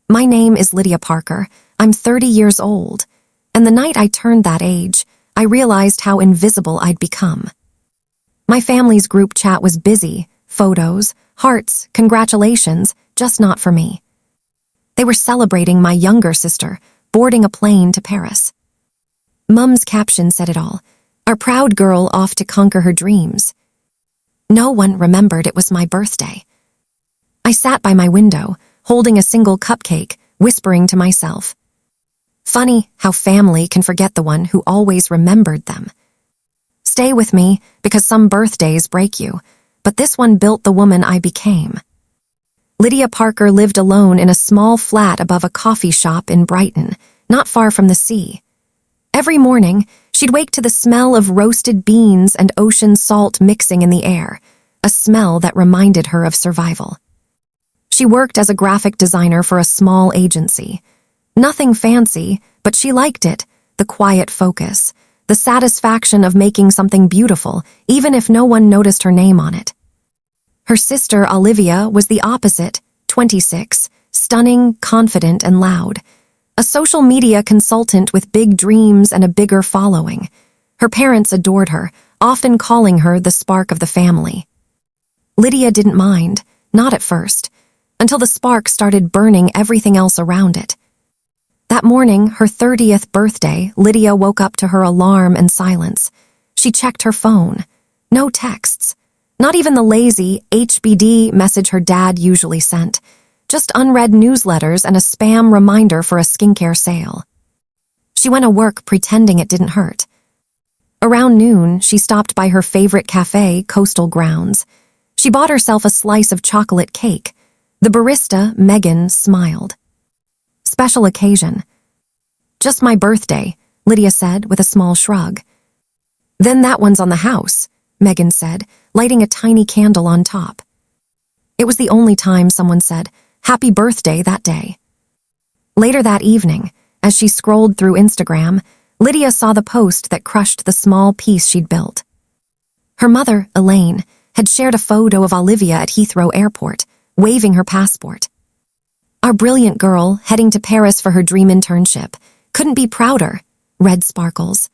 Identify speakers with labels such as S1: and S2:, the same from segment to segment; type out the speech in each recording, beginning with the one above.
S1: My name is Lydia Parker. I'm 30 years old. And the night I turned that age, I realized how invisible I'd become. My family's group chat was busy, photos, hearts, congratulations, just not for me. They were celebrating my younger sister, boarding a plane to Paris. Mum's caption said it all, our proud girl off to conquer her dreams. No one remembered it was my birthday. I sat by my window, holding a single cupcake, whispering to myself. Funny how family can forget the one who always remembered them. Stay with me, because some birthdays break you, but this one built the woman I became. Lydia Parker lived alone in a small flat above a coffee shop in Brighton, not far from the sea. Every morning, she'd wake to the smell of roasted beans and ocean salt mixing in the air, a smell that reminded her of survival. She worked as a graphic designer for a small agency. Nothing fancy, but she liked it, the quiet focus, the satisfaction of making something beautiful, even if no one noticed her name on it. Her sister, Olivia, was the opposite, 26, stunning, confident, and loud. A social media consultant with big dreams and a bigger following. Her parents adored her, often calling her the spark of the family. Lydia didn't mind, not at first, until the spark started burning everything else around it. That morning, her 30th birthday, Lydia woke up to her alarm and silence. She checked her phone. No texts. Not even the lazy HBD message her dad usually sent. Just unread newsletters and a spam reminder for a skincare sale. She went to work pretending it didn't hurt. Around noon, she stopped by her favorite cafe, Coastal Grounds. She bought herself a slice of chocolate cake. The barista, Megan, smiled. Special occasion. Just my birthday, Lydia said with a small shrug. Then that one's on the house, Megan said, lighting a tiny candle on top. It was the only time someone said, Happy birthday that day. Later that evening, as she scrolled through Instagram, Lydia saw the post that crushed the small piece she'd built. Her mother, Elaine, had shared a photo of Olivia at Heathrow Airport, waving her passport. Our brilliant girl, heading to Paris for her dream internship, couldn't be prouder, read sparkles.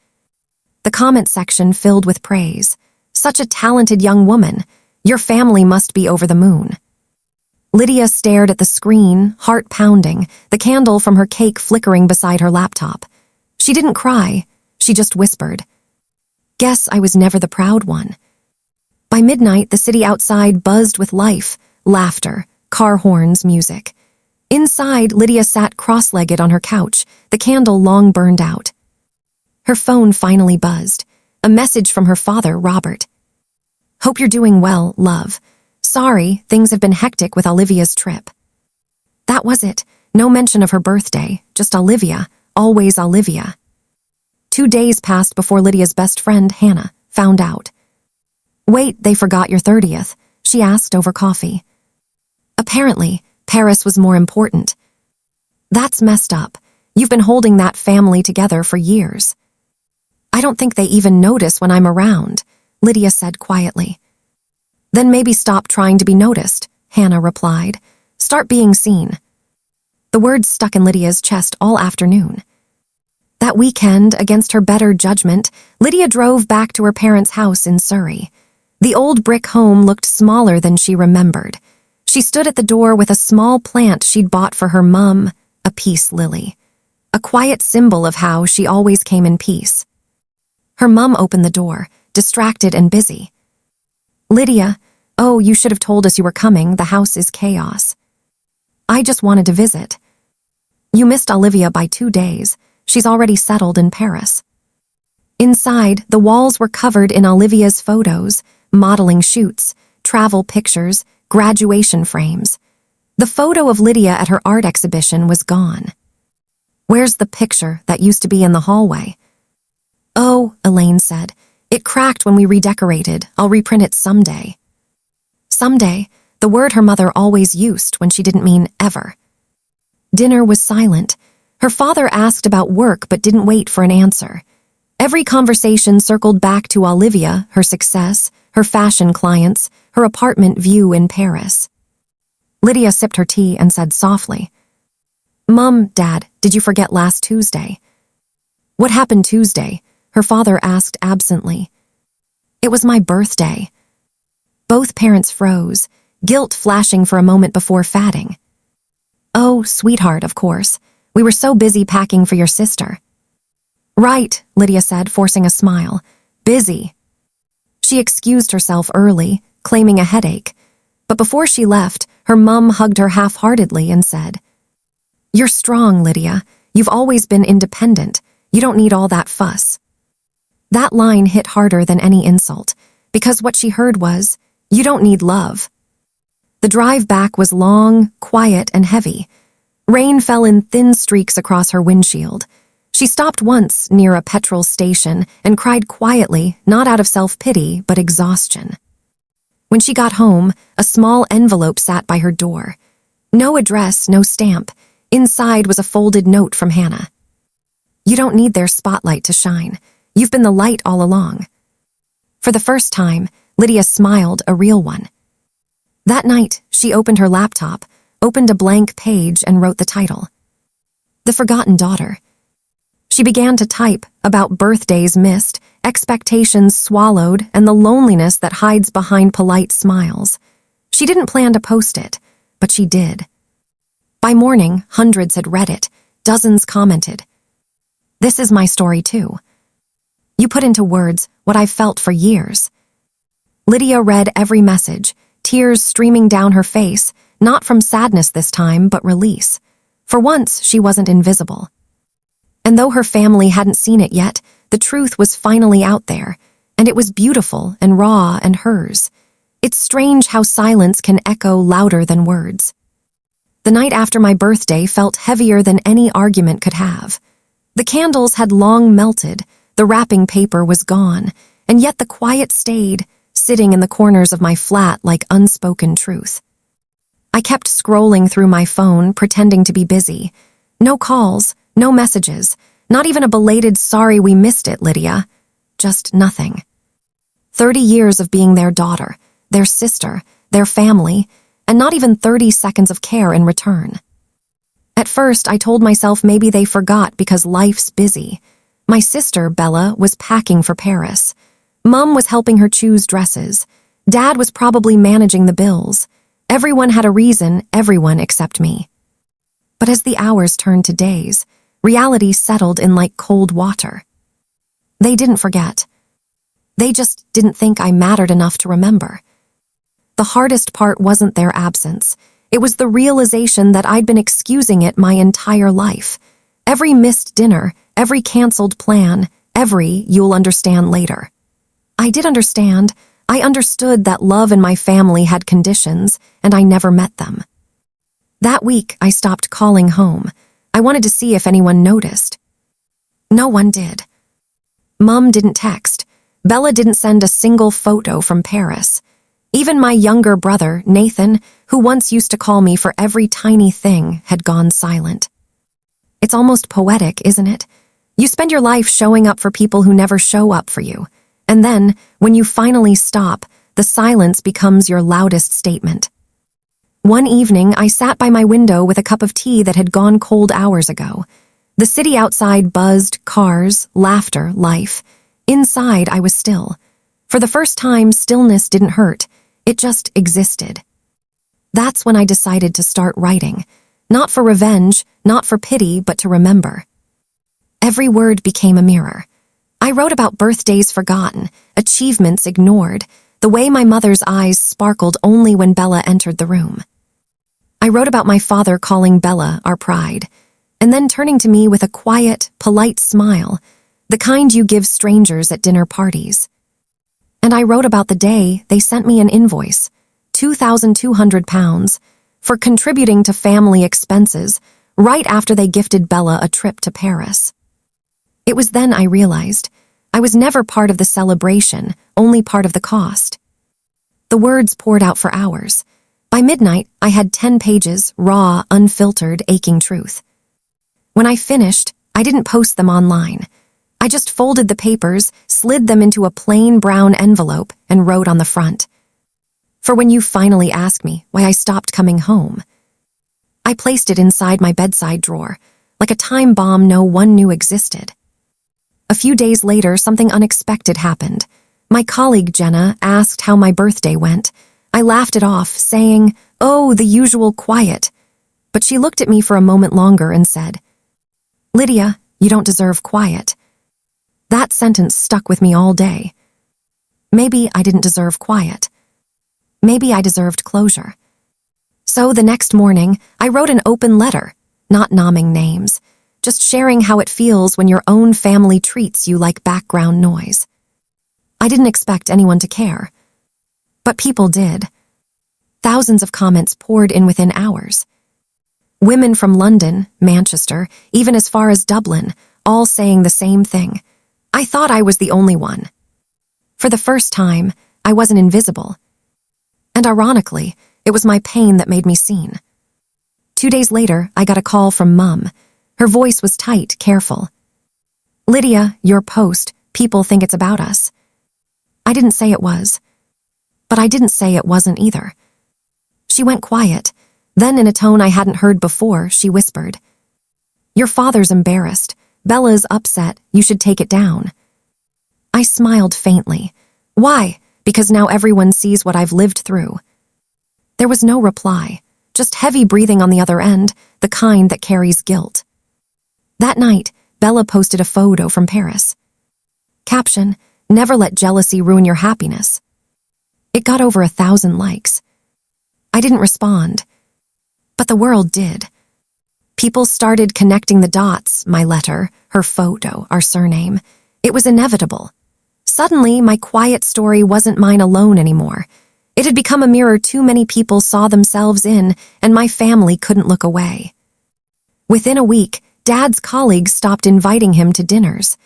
S1: The comment section filled with praise. Such a talented young woman. Your family must be over the moon. Lydia stared at the screen, heart pounding, the candle from her cake flickering beside her laptop. She didn't cry, she just whispered. Guess I was never the proud one. By midnight, the city outside buzzed with life, laughter, car horns, music. Inside, Lydia sat cross-legged on her couch, the candle long burned out. Her phone finally buzzed. A message from her father, Robert. Hope you're doing well, love. Sorry, things have been hectic with Olivia's trip. That was it. No mention of her birthday, just Olivia, always Olivia. 2 days passed before Lydia's best friend, Hannah, found out. Wait, they forgot your 30th, she asked over coffee. Apparently, Paris was more important. That's messed up. You've been holding that family together for years. I don't think they even notice when I'm around, Lydia said quietly. Then maybe stop trying to be noticed, Hannah replied. Start being seen. The words stuck in Lydia's chest all afternoon. That weekend, against her better judgment, Lydia drove back to her parents' house in Surrey. The old brick home looked smaller than she remembered. She stood at the door with a small plant she'd bought for her mum, a peace lily. A quiet symbol of how she always came in peace. Her mum opened the door, distracted and busy. Lydia, oh, you should have told us you were coming. The house is chaos. I just wanted to visit. You missed Olivia by 2 days. She's already settled in Paris. Inside, the walls were covered in Olivia's photos, modeling shoots, travel pictures, graduation frames. The photo of Lydia at her art exhibition was gone. Where's the picture that used to be in the hallway? Oh, Elaine said. It cracked when we redecorated. I'll reprint it someday. Someday, the word her mother always used when she didn't mean ever. Dinner was silent. Her father asked about work but didn't wait for an answer. Every conversation circled back to Olivia, her success, her fashion clients, her apartment view in Paris. Lydia sipped her tea and said softly, "Mom, Dad, did you forget last Tuesday?" "What happened Tuesday?" her father asked absently. "It was my birthday." Both parents froze, guilt flashing for a moment before fatting. "Oh, sweetheart, of course. We were so busy packing for your sister." "Right," Lydia said, forcing a smile. "Busy." She excused herself early, claiming a headache. But before she left, her mum hugged her half-heartedly and said, "You're strong, Lydia. You've always been independent. You don't need all that fuss." That line hit harder than any insult, because what she heard was, "You don't need love." The drive back was long, quiet, and heavy. Rain fell in thin streaks across her windshield. She stopped once near a petrol station and cried quietly, not out of self-pity, but exhaustion. When she got home, a small envelope sat by her door. No address, no stamp. Inside was a folded note from Hannah. "You don't need their spotlight to shine. You've been the light all along." For the first time, Lydia smiled, a real one. That night, she opened her laptop, opened a blank page, and wrote the title. The Forgotten Daughter. She began to type about birthdays missed, expectations swallowed, and the loneliness that hides behind polite smiles. She didn't plan to post it, but she did. By morning, hundreds had read it, dozens commented. "This is my story too. You put into words what I've felt for years." Lydia read every message, tears streaming down her face, not from sadness this time, but release. For once, she wasn't invisible. And though her family hadn't seen it yet, the truth was finally out there, and it was beautiful and raw and hers. It's strange how silence can echo louder than words. The night after my birthday felt heavier than any argument could have. The candles had long melted, the wrapping paper was gone, and yet the quiet stayed, sitting in the corners of my flat like unspoken truth. I kept scrolling through my phone, pretending to be busy. No calls, no messages, not even a belated "sorry we missed it, Lydia." Just nothing. 30 years of being their daughter, their sister, their family, and not even 30 seconds of care in return. At first, I told myself maybe they forgot because life's busy. My sister, Bella, was packing for Paris. Mum was helping her choose dresses. Dad was probably managing the bills. Everyone had a reason, everyone except me. But as the hours turned to days, reality settled in like cold water. They didn't forget. They just didn't think I mattered enough to remember. The hardest part wasn't their absence. It was the realization that I'd been excusing it my entire life. Every missed dinner, every canceled plan, every "you'll understand later." I did understand. I understood that love in my family had conditions, and I never met them. That week, I stopped calling home. I wanted to see if anyone noticed. No one did. Mum didn't text. Bella didn't send a single photo from Paris. Even my younger brother, Nathan, who once used to call me for every tiny thing, had gone silent. It's almost poetic, isn't it? You spend your life showing up for people who never show up for you. And then, when you finally stop, the silence becomes your loudest statement. One evening, I sat by my window with a cup of tea that had gone cold hours ago. The city outside buzzed, cars, laughter, life. Inside, I was still. For the first time, stillness didn't hurt. It just existed. That's when I decided to start writing. Not for revenge, not for pity, but to remember. Every word became a mirror. I wrote about birthdays forgotten, achievements ignored, the way my mother's eyes sparkled only when Bella entered the room. I wrote about my father calling Bella our pride, and then turning to me with a quiet, polite smile, the kind you give strangers at dinner parties. And I wrote about the day they sent me an invoice, £2,200, for contributing to family expenses right after they gifted Bella a trip to Paris. It was then I realized I was never part of the celebration, only part of the cost. The words poured out for hours. By midnight, I had 10 pages, raw, unfiltered, aching truth. When I finished, I didn't post them online. I just folded the papers, slid them into a plain brown envelope, and wrote on the front, "For when you finally ask me why I stopped coming home." I placed it inside my bedside drawer, like a time bomb no one knew existed. A few days later, something unexpected happened. My colleague Jenna asked how my birthday went. I laughed it off, saying, "Oh, the usual quiet." But she looked at me for a moment longer and said, "Lydia, you don't deserve quiet." That sentence stuck with me all day. Maybe I didn't deserve quiet. Maybe I deserved closure. So the next morning, I wrote an open letter, not naming names, just sharing how it feels when your own family treats you like background noise. I didn't expect anyone to care. But people did. Thousands of comments poured in within hours. Women from London, Manchester, even as far as Dublin, all saying the same thing. I thought I was the only one. For the first time, I wasn't invisible. And ironically, it was my pain that made me seen. 2 days later, I got a call from Mum. Her voice was tight, careful. "Lydia, your post, people think it's about us." I didn't say it was. But I didn't say it wasn't either. She went quiet. Then, in a tone I hadn't heard before, she whispered, "Your father's embarrassed. Bella's upset. You should take it down." I smiled faintly. Why? Because now everyone sees what I've lived through. There was no reply, just heavy breathing on the other end, the kind that carries guilt. That night, Bella posted a photo from Paris. Caption, "Never let jealousy ruin your happiness." It got over 1,000 likes. I didn't respond. But the world did. People started connecting the dots, my letter, her photo, our surname. It was inevitable. Suddenly, my quiet story wasn't mine alone anymore. It had become a mirror too many people saw themselves in, and my family couldn't look away. Within a week, Dad's colleagues stopped inviting him to dinners.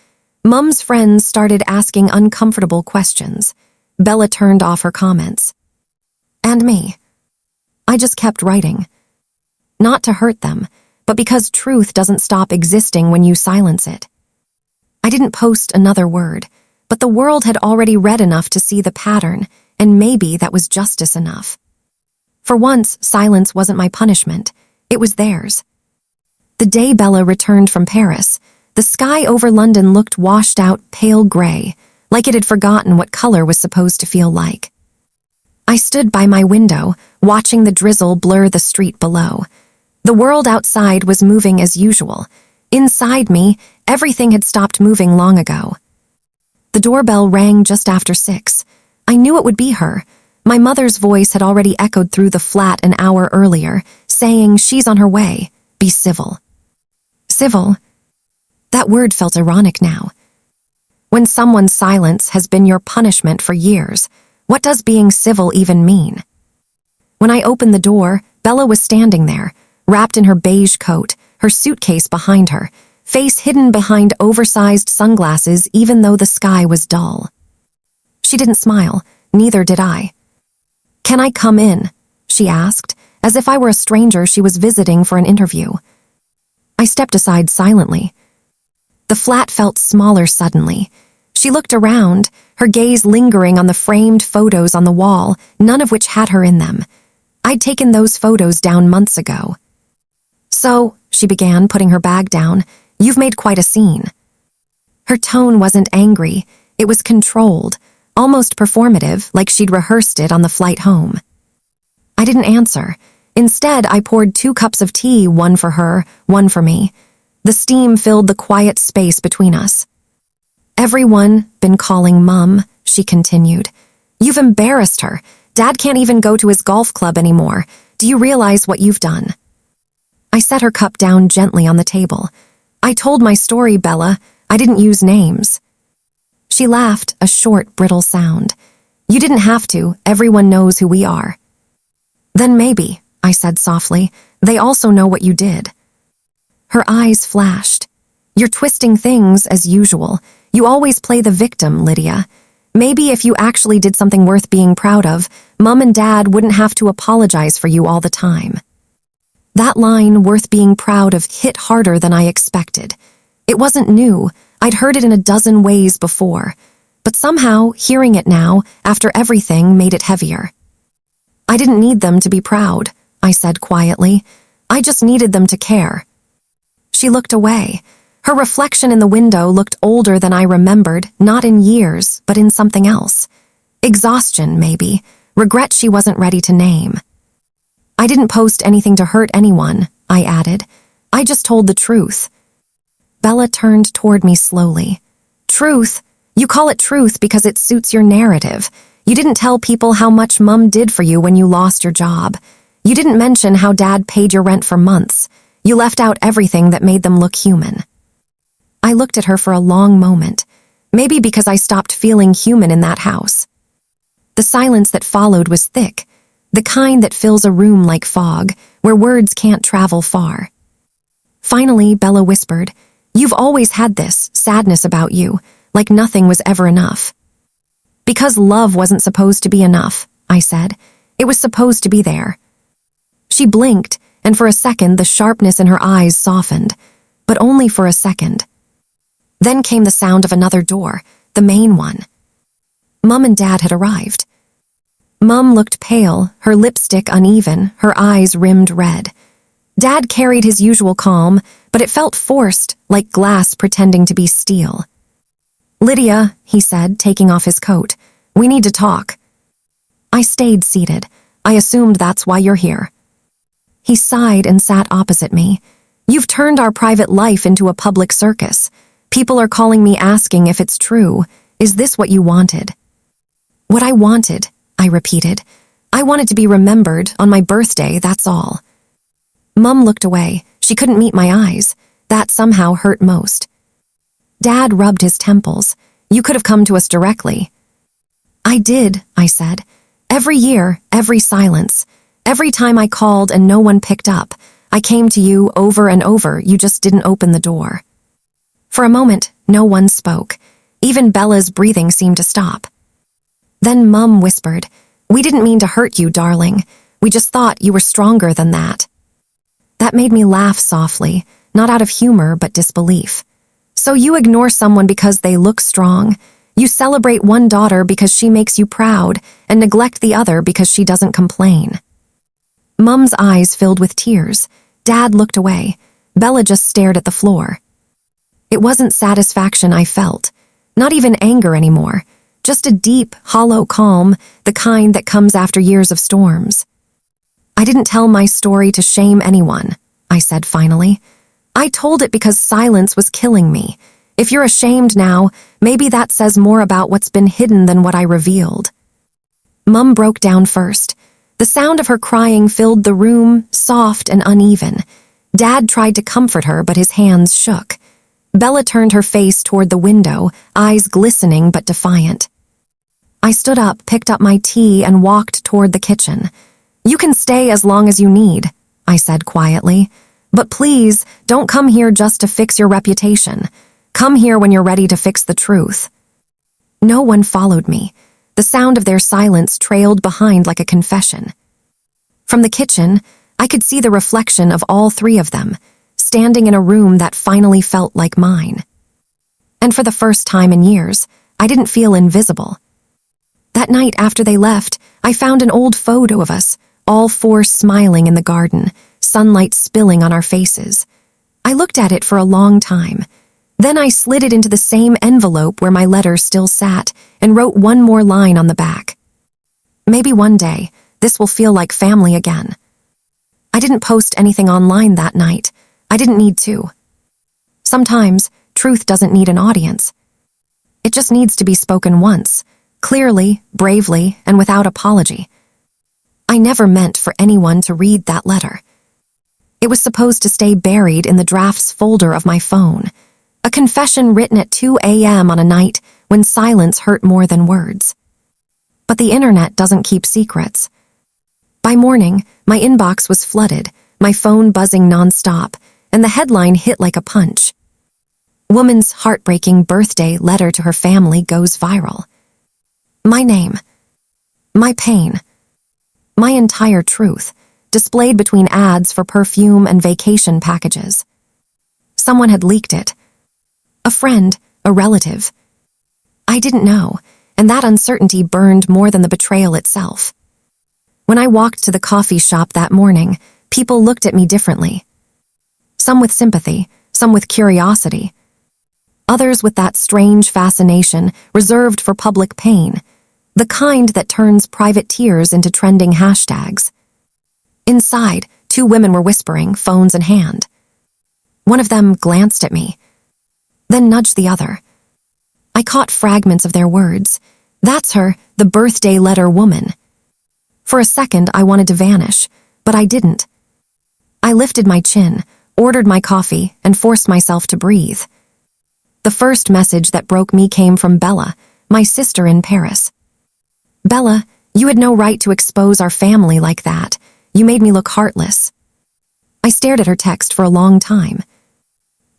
S1: Mum's friends started asking uncomfortable questions. Bella turned off her comments. And me. I just kept writing. Not to hurt them, but because truth doesn't stop existing when you silence it. I didn't post another word, but the world had already read enough to see the pattern, and maybe that was justice enough. For once, silence wasn't my punishment. It was theirs. The day Bella returned from Paris, the sky over London looked washed out pale gray, like it had forgotten what color was supposed to feel like. I stood by my window, watching the drizzle blur the street below. The world outside was moving as usual. Inside me, everything had stopped moving long ago. The doorbell rang just after 6. I knew it would be her. My mother's voice had already echoed through the flat an hour earlier, saying she's on her way. Be civil. Civil? That word felt ironic now. When someone's silence has been your punishment for years, what does being civil even mean? When I opened the door, Bella was standing there, wrapped in her beige coat, her suitcase behind her, face hidden behind oversized sunglasses even though the sky was dull. She didn't smile, neither did I. "Can I come in?" she asked, as if I were a stranger she was visiting for an interview. I stepped aside silently. The flat felt smaller suddenly. She looked around, her gaze lingering on the framed photos on the wall, none of which had her in them. I'd taken those photos down months ago. "So," she began, putting her bag down, "you've made quite a scene." Her tone wasn't angry, it was controlled, almost performative, like she'd rehearsed it on the flight home. I didn't answer. Instead, I poured 2 cups of tea, one for her, one for me. The steam filled the quiet space between us. "Everyone been calling Mum," she continued. "You've embarrassed her. Dad can't even go to his golf club anymore. Do you realize what you've done?" I set her cup down gently on the table. "I told my story, Bella. I didn't use names." She laughed, a short, brittle sound. "You didn't have to. Everyone knows who we are." "Then maybe," I said softly, "they also know what you did." Her eyes flashed. "You're twisting things as usual. You always play the victim, Lydia. Maybe if you actually did something worth being proud of, Mum and Dad wouldn't have to apologize for you all the time." That line, "worth being proud of," hit harder than I expected. It wasn't new. I'd heard it in a dozen ways before. But somehow, hearing it now, after everything, made it heavier. "I didn't need them to be proud," I said quietly. I just needed them to care." She looked away. Her reflection in the window looked older than I remembered, not in years, but in something else. Exhaustion, maybe. Regret she wasn't ready to name. "I didn't post anything to hurt anyone," I added. "I just told the truth." Bella turned toward me slowly. "Truth? You call it truth because it suits your narrative. You didn't tell people how much Mom did for you when you lost your job. You didn't mention how Dad paid your rent for months. You left out everything that made them look human." I looked at her for a long moment, maybe because I stopped feeling human in that house. The silence that followed was thick, the kind that fills a room like fog, where words can't travel far. Finally, Bella whispered, "You've always had this sadness about you, like nothing was ever enough." "Because love wasn't supposed to be enough," I said. "It was supposed to be there." She blinked, and for a second the sharpness in her eyes softened, but only for a second. Then came the sound of another door, the main one. Mom and Dad had arrived. Mom looked pale, her lipstick uneven, her eyes rimmed red. Dad carried his usual calm, but it felt forced, like glass pretending to be steel. "Lydia," he said, taking off his coat, "we need to talk." I stayed seated. I assumed that's why you're here. He sighed and sat opposite me. "You've turned our private life into a public circus. People are calling me asking if it's true. Is this what you wanted?" "What I wanted," I repeated. "I wanted to be remembered on my birthday, that's all." Mum looked away. She couldn't meet my eyes. That somehow hurt most. Dad rubbed his temples. "You could have come to us directly." "I did," I said. "Every year, every silence. Every time I called and no one picked up. I came to you over and over, you just didn't open the door." For a moment, no one spoke. Even Bella's breathing seemed to stop. Then Mum whispered, "We didn't mean to hurt you, darling. We just thought you were stronger than that." That made me laugh softly, not out of humor but disbelief. "So you ignore someone because they look strong? You celebrate one daughter because she makes you proud and neglect the other because she doesn't complain." Mum's eyes filled with tears. Dad looked away. Bella just stared at the floor. It wasn't satisfaction I felt, not even anger anymore, just a deep, hollow calm, the kind that comes after years of storms. "I didn't tell my story to shame anyone," I said finally. "I told it because silence was killing me. If you're ashamed now, maybe that says more about what's been hidden than what I revealed." Mum broke down first. The sound of her crying filled the room, soft and uneven. Dad tried to comfort her, but his hands shook. Bella turned her face toward the window, eyes glistening but defiant. I stood up, picked up my tea, and walked toward the kitchen. "You can stay as long as you need," I said quietly. "But please, don't come here just to fix your reputation. Come here when you're ready to fix the truth." No one followed me. The sound of their silence trailed behind like a confession. From the kitchen, I could see the reflection of all three of them, standing in a room that finally felt like mine. And for the first time in years, I didn't feel invisible. That night after they left, I found an old photo of us, all four smiling in the garden, sunlight spilling on our faces. I looked at it for a long time. Then I slid it into the same envelope where my letter still sat and wrote one more line on the back. "Maybe one day, this will feel like family again." I didn't post anything online that night. I didn't need to. Sometimes, truth doesn't need an audience. It just needs to be spoken once, clearly, bravely, and without apology. I never meant for anyone to read that letter. It was supposed to stay buried in the drafts folder of my phone, a confession written at 2 a.m. on a night when silence hurt more than words. But the internet doesn't keep secrets. By morning, my inbox was flooded, my phone buzzing nonstop, and the headline hit like a punch. "Woman's heartbreaking birthday letter to her family goes viral." My name, my pain, my entire truth, displayed between ads for perfume and vacation packages. Someone had leaked it. A friend, a relative. I didn't know, and that uncertainty burned more than the betrayal itself. When I walked to the coffee shop that morning, people looked at me differently. Some with sympathy, some with curiosity. Others with that strange fascination reserved for public pain, the kind that turns private tears into trending hashtags. Inside, 2 women were whispering, phones in hand. One of them glanced at me, then nudged the other. I caught fragments of their words. That's her, the birthday letter woman. For a second, I wanted to vanish, but I didn't. I lifted my chin, ordered my coffee, and forced myself to breathe. The first message that broke me came from Bella, my sister in Paris. Bella, you had no right to expose our family like that. You made me look heartless. I stared at her text for a long time.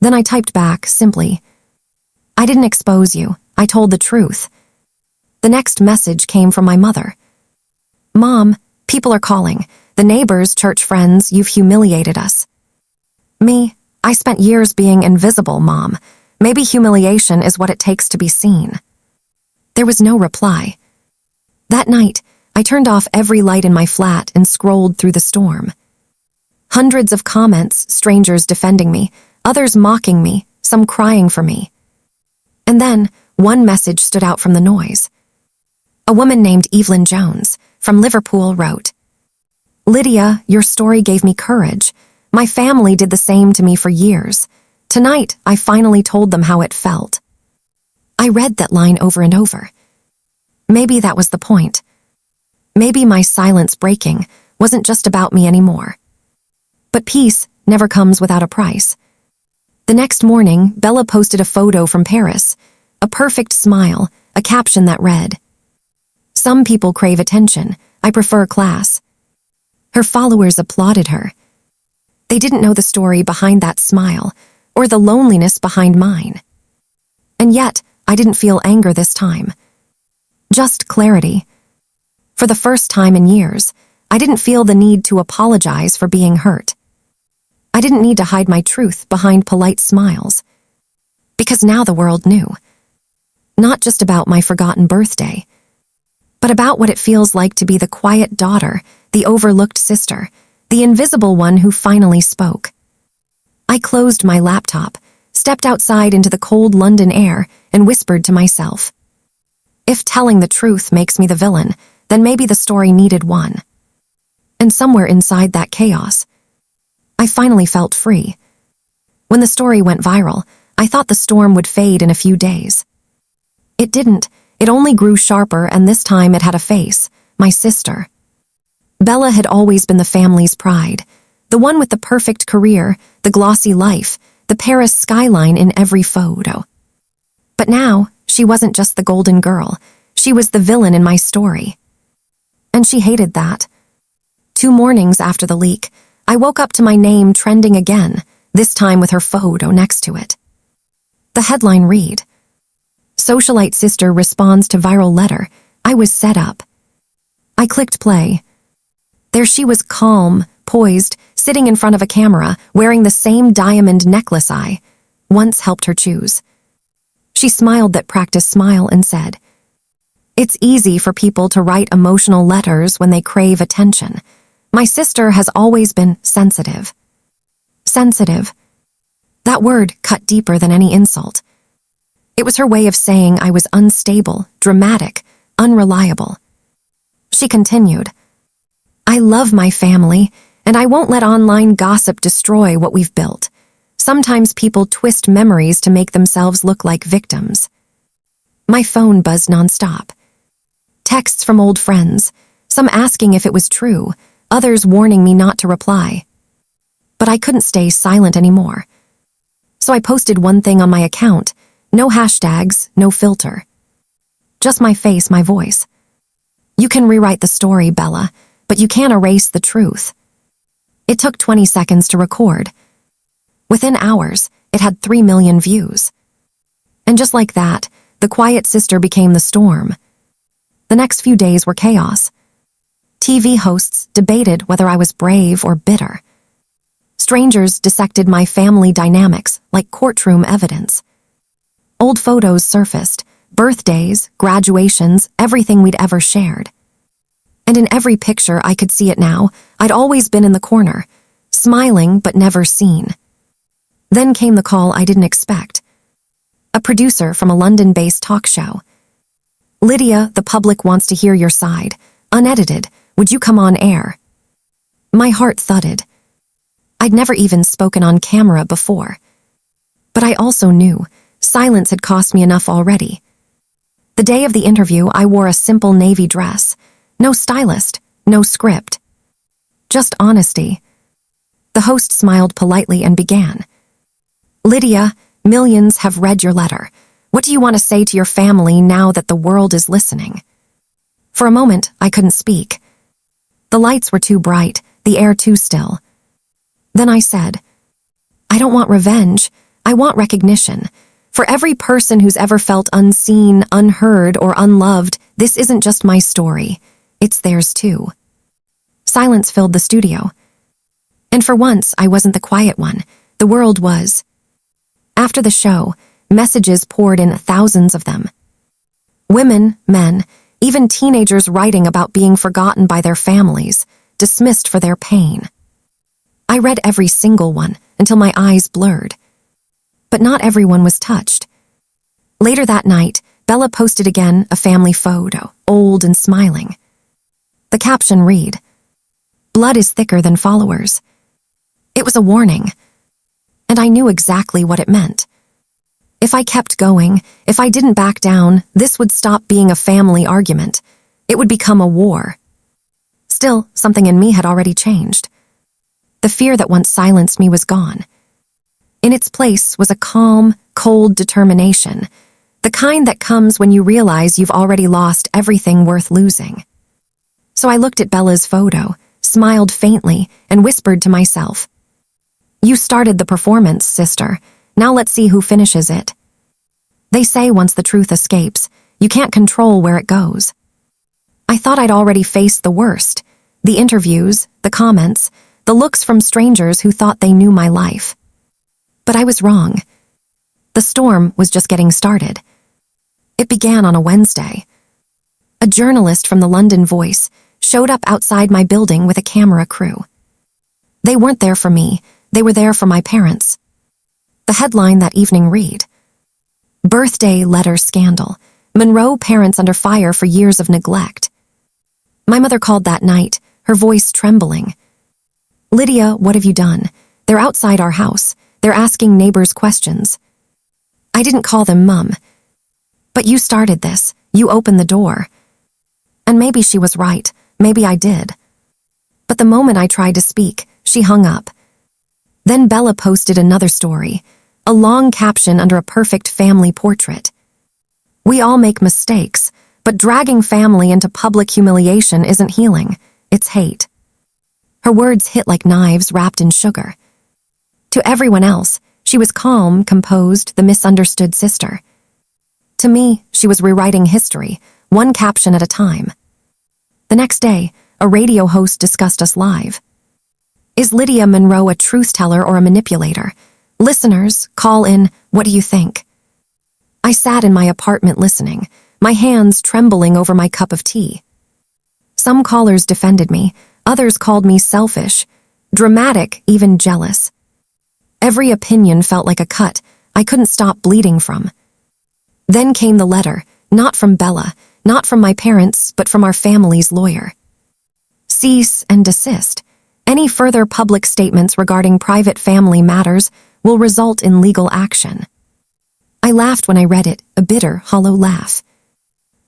S1: Then I typed back, simply, I didn't expose you. I told the truth. The next message came from my mother. Mom, people are calling. The neighbors, church friends, you've humiliated us. Me, I spent years being invisible, Mom. Maybe humiliation is what it takes to be seen. There was no reply. That night, I turned off every light in my flat and scrolled through the storm. Hundreds of comments, strangers defending me, others mocking me, some crying for me. And then, one message stood out from the noise. A woman named Evelyn Jones, from Liverpool, wrote, Lydia, your story gave me courage. My family did the same to me for years. Tonight, I finally told them how it felt. I read that line over and over. Maybe that was the point. Maybe my silence breaking wasn't just about me anymore. But peace never comes without a price. The next morning, Bella posted a photo from Paris, a perfect smile, a caption that read, Some people crave attention. I prefer class. Her followers applauded her. They didn't know the story behind that smile, or the loneliness behind mine. And yet, I didn't feel anger this time. Just clarity. For the first time in years, I didn't feel the need to apologize for being hurt. I didn't need to hide my truth behind polite smiles. Because now the world knew. Not just about my forgotten birthday, but about what it feels like to be the quiet daughter, the overlooked sister, the invisible one who finally spoke. I closed my laptop, stepped outside into the cold London air, and whispered to myself, if telling the truth makes me the villain, then maybe the story needed one. And somewhere inside that chaos, I finally felt free. When the story went viral, I thought the storm would fade in a few days. It didn't. It only grew sharper, and this time it had a face, my sister. Bella had always been the family's pride, the one with the perfect career, the glossy life, the Paris skyline in every photo. But now, she wasn't just the golden girl. She was the villain in my story. And she hated that. 2 mornings after the leak, I woke up to my name trending again, this time with her photo next to it. The headline read, Socialite sister responds to viral letter. I was set up. I clicked play. There she was, calm, poised, sitting in front of a camera, wearing the same diamond necklace I once helped her choose. She smiled that practice smile and said, It's easy for people to write emotional letters when they crave attention. My sister has always been sensitive. Sensitive. That word cut deeper than any insult. It was her way of saying I was unstable, dramatic, unreliable. She continued, I love my family, and I won't let online gossip destroy what we've built. Sometimes people twist memories to make themselves look like victims. My phone buzzed nonstop. Texts from old friends, some asking if it was true, others warning me not to reply. But I couldn't stay silent anymore. So I posted one thing on my account, no hashtags, no filter. Just my face, my voice. You can rewrite the story, Bella, but you can't erase the truth. It took 20 seconds to record. Within hours, it had 3 million views. And just like that, the quiet sister became the storm. The next few days were chaos. TV hosts debated whether I was brave or bitter. Strangers dissected my family dynamics like courtroom evidence. Old photos surfaced, birthdays, graduations, everything we'd ever shared. And in every picture, I could see it now, I'd always been in the corner, smiling but never seen. Then came the call I didn't expect. A producer from a London-based talk show. "Lydia, the public wants to hear your side. Unedited. Would you come on air?" My heart thudded. I'd never even spoken on camera before. But I also knew silence had cost me enough already. The day of the interview, I wore a simple navy dress. No stylist, no script. Just honesty. The host smiled politely and began. "Lydia, millions have read your letter. What do you want to say to your family now that the world is listening?" For a moment, I couldn't speak. The lights were too bright, the air too still. Then I said, "I don't want revenge. I want recognition. For every person who's ever felt unseen, unheard, or unloved, this isn't just my story. It's theirs too." Silence filled the studio. And for once, I wasn't the quiet one. The world was. After the show, messages poured in, thousands of them. Women, men, even teenagers writing about being forgotten by their families, dismissed for their pain. I read every single one until my eyes blurred. But not everyone was touched. Later that night, Bella posted again a family photo, old and smiling. The caption read, "Blood is thicker than followers." It was a warning, and I knew exactly what it meant. If I kept going, if I didn't back down, this would stop being a family argument. It would become a war. Still, something in me had already changed. The fear that once silenced me was gone. In its place was a calm, cold determination, the kind that comes when you realize you've already lost everything worth losing. So I looked at Bella's photo, smiled faintly, and whispered to myself, "You started the performance, sister. Now let's see who finishes it." They say once the truth escapes, you can't control where it goes. I thought I'd already faced the worst, the interviews, the comments, the looks from strangers who thought they knew my life. But I was wrong. The storm was just getting started. It began on a Wednesday. A journalist from the London Voice showed up outside my building with a camera crew. They weren't there for me, they were there for my parents. The headline that evening read, "Birthday Letter Scandal. Monroe Parents Under Fire for Years of Neglect." My mother called that night, her voice trembling. "Lydia, what have you done? They're outside our house. They're asking neighbors questions." I didn't call them Mum. "But you started this. You opened the door." And maybe she was right. Maybe I did. But the moment I tried to speak, she hung up. Then Bella posted another story, a long caption under a perfect family portrait. "We all make mistakes, but dragging family into public humiliation isn't healing. It's hate." Her words hit like knives wrapped in sugar. To everyone else, she was calm, composed, the misunderstood sister. To me, she was rewriting history, one caption at a time. The next day, a radio host discussed us live. "Is Lydia Monroe a truth-teller or a manipulator? Listeners, call in, what do you think?" I sat in my apartment listening, my hands trembling over my cup of tea. Some callers defended me, others called me selfish, dramatic, even jealous. Every opinion felt like a cut I couldn't stop bleeding from. Then came the letter, not from Bella, not from my parents, but from our family's lawyer. "Cease and desist. Any further public statements regarding private family matters will result in legal action." I laughed when I read it, a bitter, hollow laugh.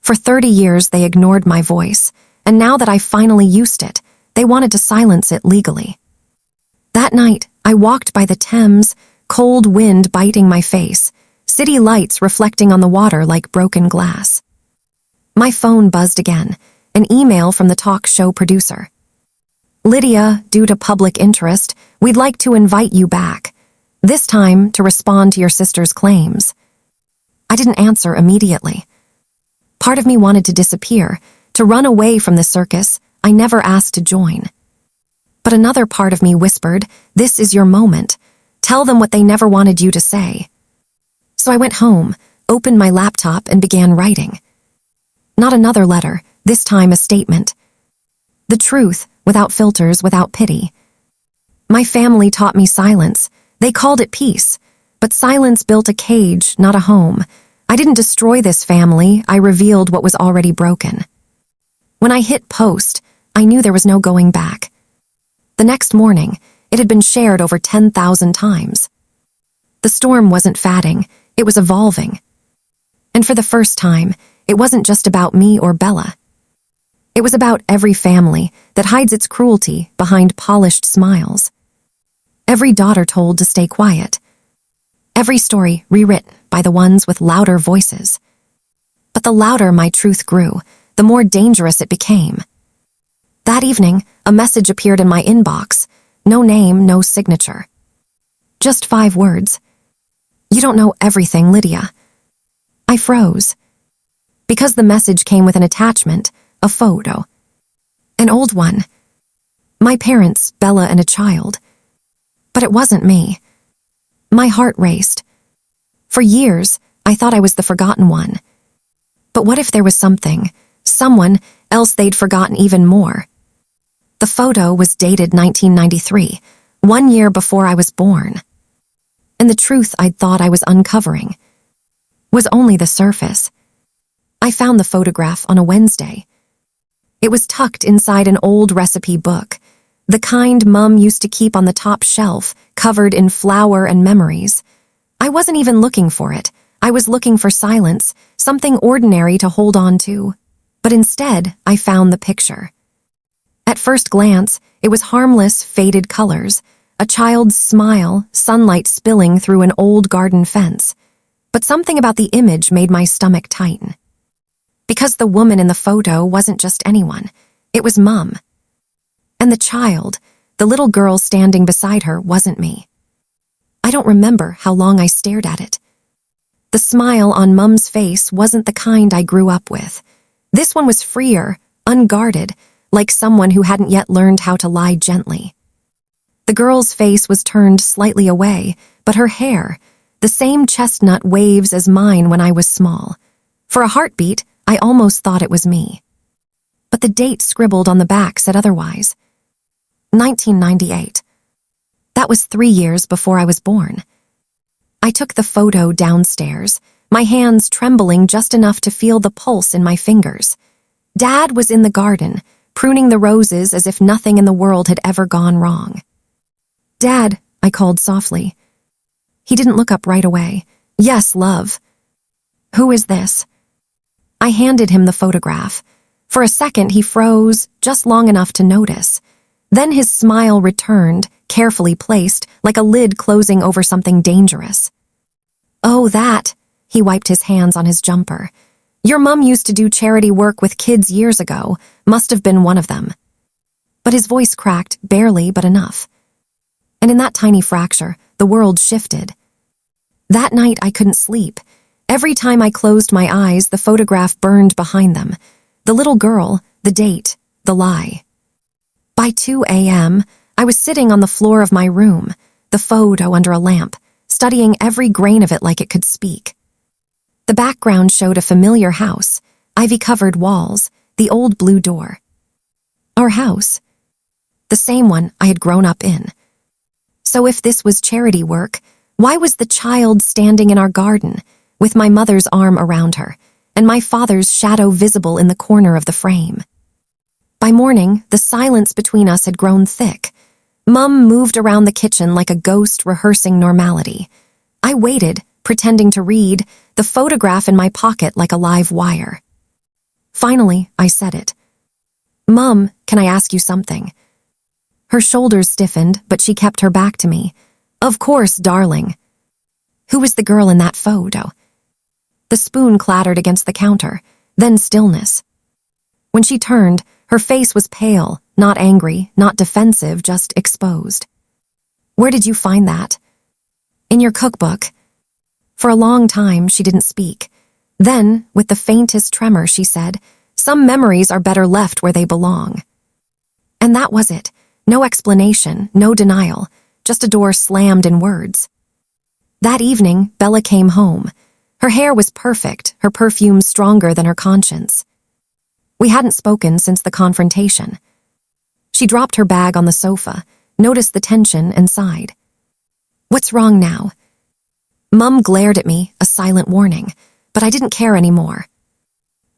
S1: For 30 years, they ignored my voice, and now that I finally used it, they wanted to silence it legally. That night, I walked by the Thames, cold wind biting my face, city lights reflecting on the water like broken glass. My phone buzzed again, an email from the talk show producer. "Lydia, due to public interest, we'd like to invite you back, this time to respond to your sister's claims." I didn't answer immediately. Part of me wanted to disappear, to run away from the circus I never asked to join. But another part of me whispered, "This is your moment. Tell them what they never wanted you to say." So I went home, opened my laptop, and began writing. Not another letter, this time a statement. The truth, without filters, without pity. My family taught me silence. They called it peace. But silence built a cage, not a home. I didn't destroy this family, I revealed what was already broken. When I hit post, I knew there was no going back. The next morning, it had been shared over 10,000 times. The storm wasn't fading, it was evolving. And for the first time, it wasn't just about me or Bella. It was about every family that hides its cruelty behind polished smiles. Every daughter told to stay quiet. Every story rewritten by the ones with louder voices. But the louder my truth grew, the more dangerous it became. That evening, a message appeared in my inbox. No name, no signature. Just 5 words. You don't know everything, Lydia. I froze. Because the message came with an attachment, a photo. An old one. My parents, Bella and a child. But it wasn't me. My heart raced. For years, I thought I was the forgotten one. But what if there was someone else they'd forgotten even more? The photo was dated 1993, 1 year before I was born. And the truth I'd thought I was uncovering was only the surface. I found the photograph on a Wednesday. It was tucked inside an old recipe book, the kind Mum used to keep on the top shelf, covered in flour and memories. I wasn't even looking for it. I was looking for silence, something ordinary to hold on to. But instead, I found the picture. At first glance, it was harmless, faded colors, a child's smile, sunlight spilling through an old garden fence. But something about the image made my stomach tighten. Because the woman in the photo wasn't just anyone. It was Mum. And the child, the little girl standing beside her, wasn't me. I don't remember how long I stared at it. The smile on Mum's face wasn't the kind I grew up with. This one was freer, unguarded, like someone who hadn't yet learned how to lie gently. The girl's face was turned slightly away, but her hair, the same chestnut waves as mine when I was small. For a heartbeat, I almost thought it was me. But the date scribbled on the back said otherwise. 1998. That was 3 years before I was born. I took the photo downstairs, my hands trembling just enough to feel the pulse in my fingers. Dad was in the garden, pruning the roses as if nothing in the world had ever gone wrong. Dad, I called softly. He didn't look up right away. Yes, love. Who is this? I handed him the photograph. For a second, he froze, just long enough to notice. Then his smile returned, carefully placed, like a lid closing over something dangerous. Oh, that, he wiped his hands on his jumper. Your mum used to do charity work with kids years ago, must have been one of them. But his voice cracked, barely, but enough. And in that tiny fracture, the world shifted. That night I couldn't sleep. Every time I closed my eyes, the photograph burned behind them. The little girl, the date, the lie. By 2 a.m., I was sitting on the floor of my room, the photo under a lamp, studying every grain of it like it could speak. The background showed a familiar house, ivy-covered walls, the old blue door. Our house. The same one I had grown up in. So if this was charity work, why was the child standing in our garden, with my mother's arm around her, and my father's shadow visible in the corner of the frame? By morning, the silence between us had grown thick. Mum moved around the kitchen like a ghost rehearsing normality. I waited, pretending to read, the photograph in my pocket like a live wire. Finally, I said it. Mum, can I ask you something? Her shoulders stiffened, but she kept her back to me. Of course, darling. Who was the girl in that photo? The spoon clattered against the counter, then stillness. When she turned, her face was pale, not angry, not defensive, just exposed. Where did you find that? In your cookbook. For a long time, she didn't speak. Then, with the faintest tremor, she said, "Some memories are better left where they belong." And that was it. No explanation, no denial, just a door slammed in words. That evening, Bella came home. Her hair was perfect, her perfume stronger than her conscience. We hadn't spoken since the confrontation. She dropped her bag on the sofa, noticed the tension, and sighed. "What's wrong now?" Mum glared at me, a silent warning, but I didn't care anymore.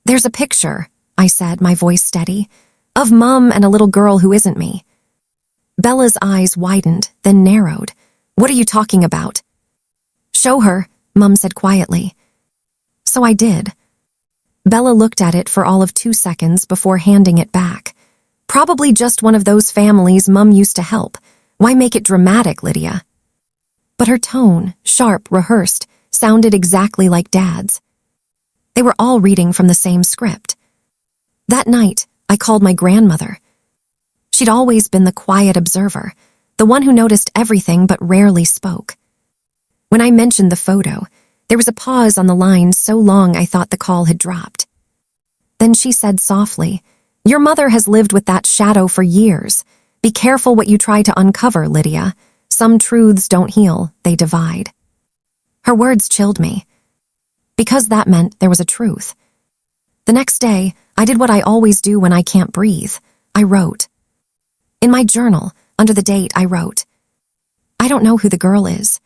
S1: "There's a picture," I said, my voice steady, "of Mum and a little girl who isn't me." Bella's eyes widened, then narrowed. "What are you talking about?" "Show her," Mum said quietly. So I did. Bella looked at it for all of 2 seconds before handing it back. "Probably just one of those families Mum used to help. Why make it dramatic, Lydia?" But her tone, sharp, rehearsed, sounded exactly like Dad's. They were all reading from the same script. That night, I called my grandmother. She'd always been the quiet observer, the one who noticed everything but rarely spoke. When I mentioned the photo, there was a pause on the line so long I thought the call had dropped. Then she said softly, "Your mother has lived with that shadow for years. Be careful what you try to uncover, Lydia. Some truths don't heal, they divide." Her words chilled me, because that meant there was a truth. The next day, I did what I always do when I can't breathe. I wrote. In my journal, under the date, I wrote, "I don't know who the girl is,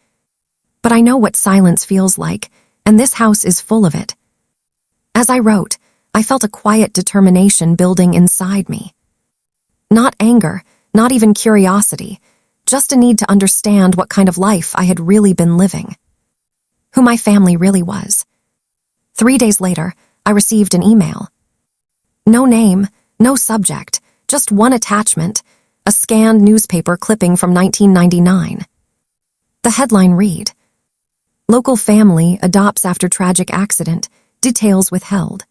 S1: but I know what silence feels like, and this house is full of it." As I wrote, I felt a quiet determination building inside me. Not anger, not even curiosity, just a need to understand what kind of life I had really been living. Who my family really was. 3 days later, I received an email. No name, no subject, just one attachment, a scanned newspaper clipping from 1999. The headline read, "Local family adopts after tragic accident, details withheld."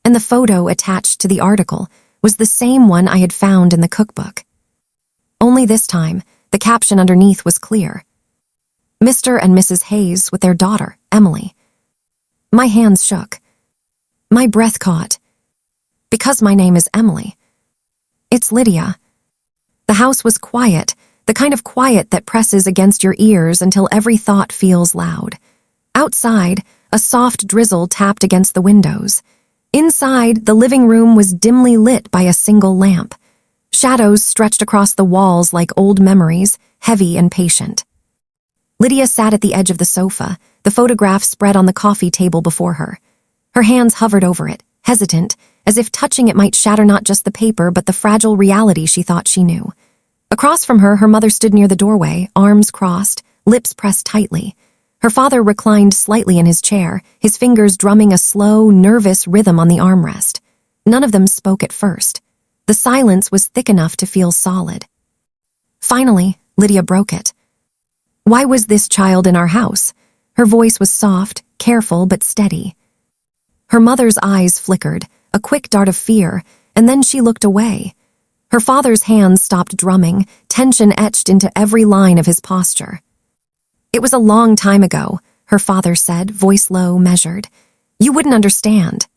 S1: And the photo attached to the article was the same one I had found in the cookbook. Only this time, the caption underneath was clear. Mr. and Mrs. Hayes with their daughter, Emily. My hands shook. My breath caught. Because my name is Emily. It's Lydia. The house was quiet, the kind of quiet that presses against your ears until every thought feels loud. Outside, a soft drizzle tapped against the windows. Inside, the living room was dimly lit by a single lamp. Shadows stretched across the walls like old memories, heavy and patient. Lydia sat at the edge of the sofa, the photograph spread on the coffee table before her. Her hands hovered over it, hesitant, as if touching it might shatter not just the paper but the fragile reality she thought she knew. Across from her, her mother stood near the doorway, arms crossed, lips pressed tightly. Her father reclined slightly in his chair, his fingers drumming a slow, nervous rhythm on the armrest. None of them spoke at first. The silence was thick enough to feel solid. Finally, Lydia broke it. "Why was this child in our house?" Her voice was soft, careful but steady. Her mother's eyes flickered, a quick dart of fear, and then she looked away. Her father's hands stopped drumming, tension etched into every line of his posture. "It was a long time ago," her father said, voice low, measured. "You wouldn't understand."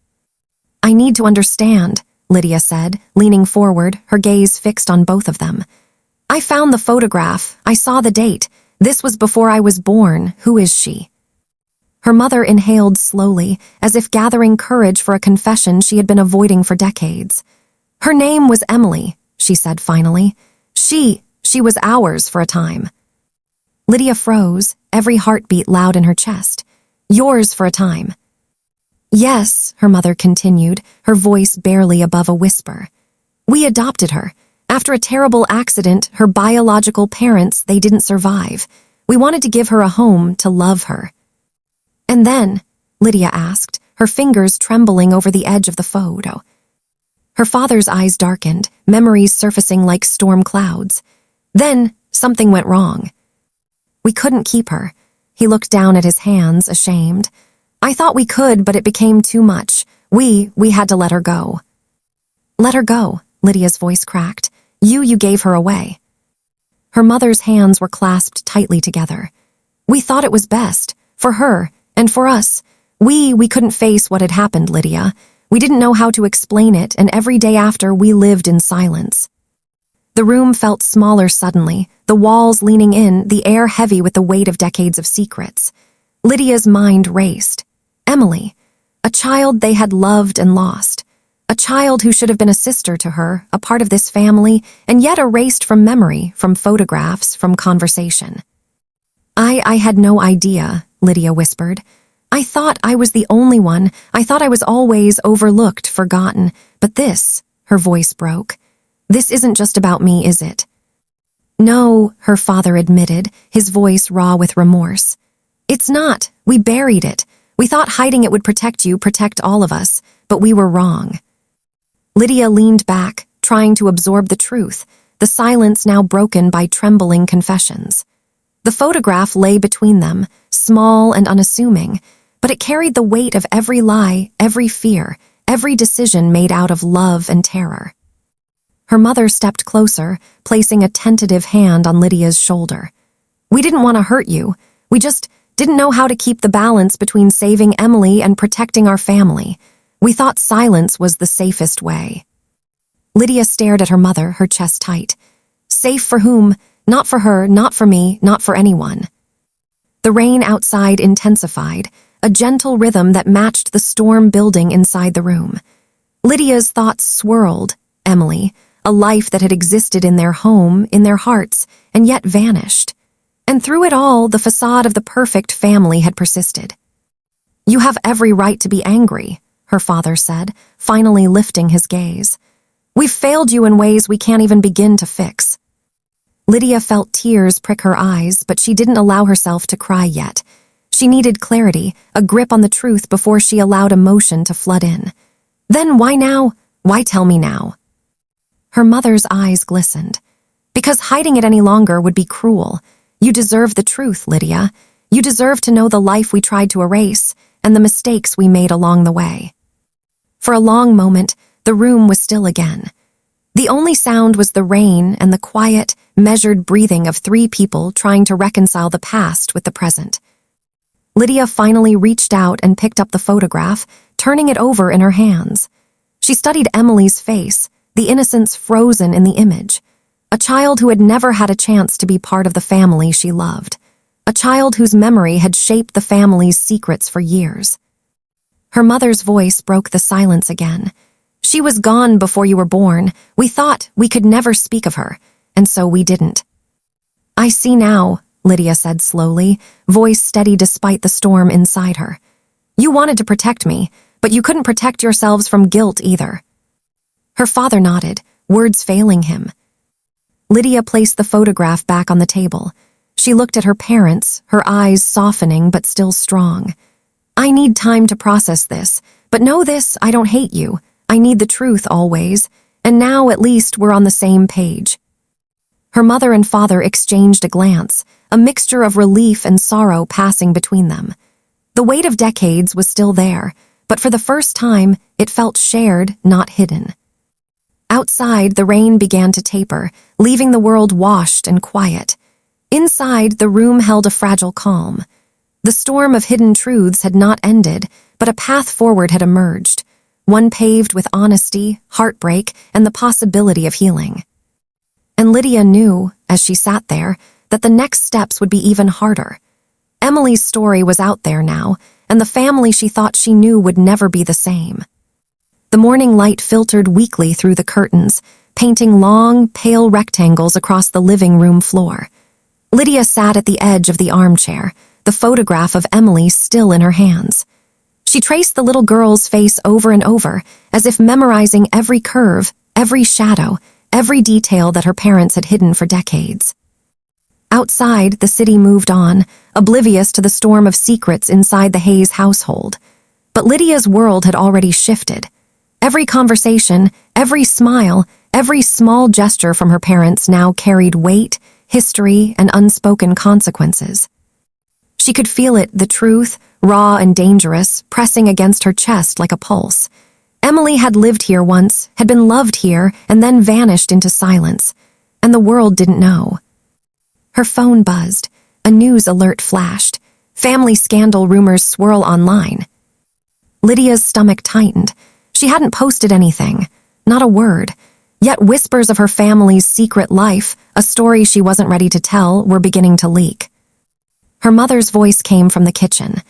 S1: "I need to understand," Lydia said, leaning forward, her gaze fixed on both of them. "I found the photograph. I saw the date. This was before I was born. Who is she?" Her mother inhaled slowly, as if gathering courage for a confession she had been avoiding for decades. "Her name was Emily," she said finally. She was ours for a time." Lydia froze, every heartbeat loud in her chest. "Yours for a time." "Yes," her mother continued, her voice barely above a whisper. "We adopted her. After a terrible accident, her biological parents, they didn't survive. We wanted to give her a home, to love her." "And then?" Lydia asked, her fingers trembling over the edge of the photo. Her father's eyes darkened, memories surfacing like storm clouds. "Then, something went wrong. We couldn't keep her." He looked down at his hands, ashamed. "I thought we could, but it became too much. We had to let her go." "Let her go," Lydia's voice cracked. You gave her away." Her mother's hands were clasped tightly together. "We thought it was best, for her, and for us. We couldn't face what had happened, Lydia. We didn't know how to explain it, and every day after, we lived in silence." The room felt smaller suddenly, the walls leaning in, the air heavy with the weight of decades of secrets. Lydia's mind raced. Emily, a child they had loved and lost. A child who should have been a sister to her, a part of this family, and yet erased from memory, from photographs, from conversation. I had no idea, Lydia whispered. I thought I was the only one. I thought I was always overlooked, forgotten. But this, her voice broke. This isn't just about me, is it? No, her father admitted, his voice raw with remorse. It's not. We buried it. We thought hiding it would protect you, protect all of us, but we were wrong. Lydia leaned back, trying to absorb the truth, the silence now broken by trembling confessions. The photograph lay between them, small and unassuming, but it carried the weight of every lie, every fear, every decision made out of love and terror. Her mother stepped closer, placing a tentative hand on Lydia's shoulder. We didn't want to hurt you. We just didn't know how to keep the balance between saving Emily and protecting our family. We thought silence was the safest way. Lydia stared at her mother, her chest tight. Safe for whom? Not for her, not for me, not for anyone. The rain outside intensified, a gentle rhythm that matched the storm building inside the room. Lydia's thoughts swirled. Emily, a life that had existed in their home, in their hearts, and yet vanished. And through it all, the facade of the perfect family had persisted. You have every right to be angry, her father said, finally lifting his gaze. We've failed you in ways we can't even begin to fix. Lydia felt tears prick her eyes, but she didn't allow herself to cry yet. She needed clarity, a grip on the truth before she allowed emotion to flood in. Then why now? Why tell me now? Her mother's eyes glistened. Because hiding it any longer would be cruel. You deserve the truth, Lydia. You deserve to know the life we tried to erase and the mistakes we made along the way. For a long moment, the room was still again. The only sound was the rain and the quiet, measured breathing of three people trying to reconcile the past with the present. Lydia finally reached out and picked up the photograph, turning it over in her hands. She studied Emily's face, the innocence frozen in the image. A child who had never had a chance to be part of the family she loved. A child whose memory had shaped the family's secrets for years. Her mother's voice broke the silence again. She was gone before you were born. We thought we could never speak of her, and so we didn't. I see now, Lydia said slowly, voice steady despite the storm inside her. You wanted to protect me, but you couldn't protect yourselves from guilt either. Her father nodded, words failing him. Lydia placed the photograph back on the table. She looked at her parents, her eyes softening but still strong. I need time to process this, but know this, I don't hate you. I need the truth always, and now at least we're on the same page. Her mother and father exchanged a glance, a mixture of relief and sorrow passing between them. The weight of decades was still there, but for the first time, it felt shared, not hidden. Outside, the rain began to taper, leaving the world washed and quiet. Inside, the room held a fragile calm. The storm of hidden truths had not ended, but a path forward had emerged, one paved with honesty, heartbreak, and the possibility of healing. And Lydia knew, as she sat there, that the next steps would be even harder. Emily's story was out there now, and the family she thought she knew would never be the same. The morning light filtered weakly through the curtains, painting long, pale rectangles across the living room floor. Lydia sat at the edge of the armchair, the photograph of Emily still in her hands. She traced the little girl's face over and over, as if memorizing every curve, every shadow, every detail that her parents had hidden for decades. Outside, the city moved on, oblivious to the storm of secrets inside the Hayes household. But Lydia's world had already shifted. Every conversation, every smile, every small gesture from her parents now carried weight, history, and unspoken consequences. She could feel it, the truth, raw and dangerous, pressing against her chest like a pulse. Emily had lived here once, had been loved here, and then vanished into silence, and the world didn't know. Her phone buzzed. A news alert flashed. Family scandal rumors swirl online. Lydia's stomach tightened. She hadn't posted anything, not a word. Yet whispers of her family's secret life, a story she wasn't ready to tell, were beginning to leak. Her mother's voice came from the kitchen.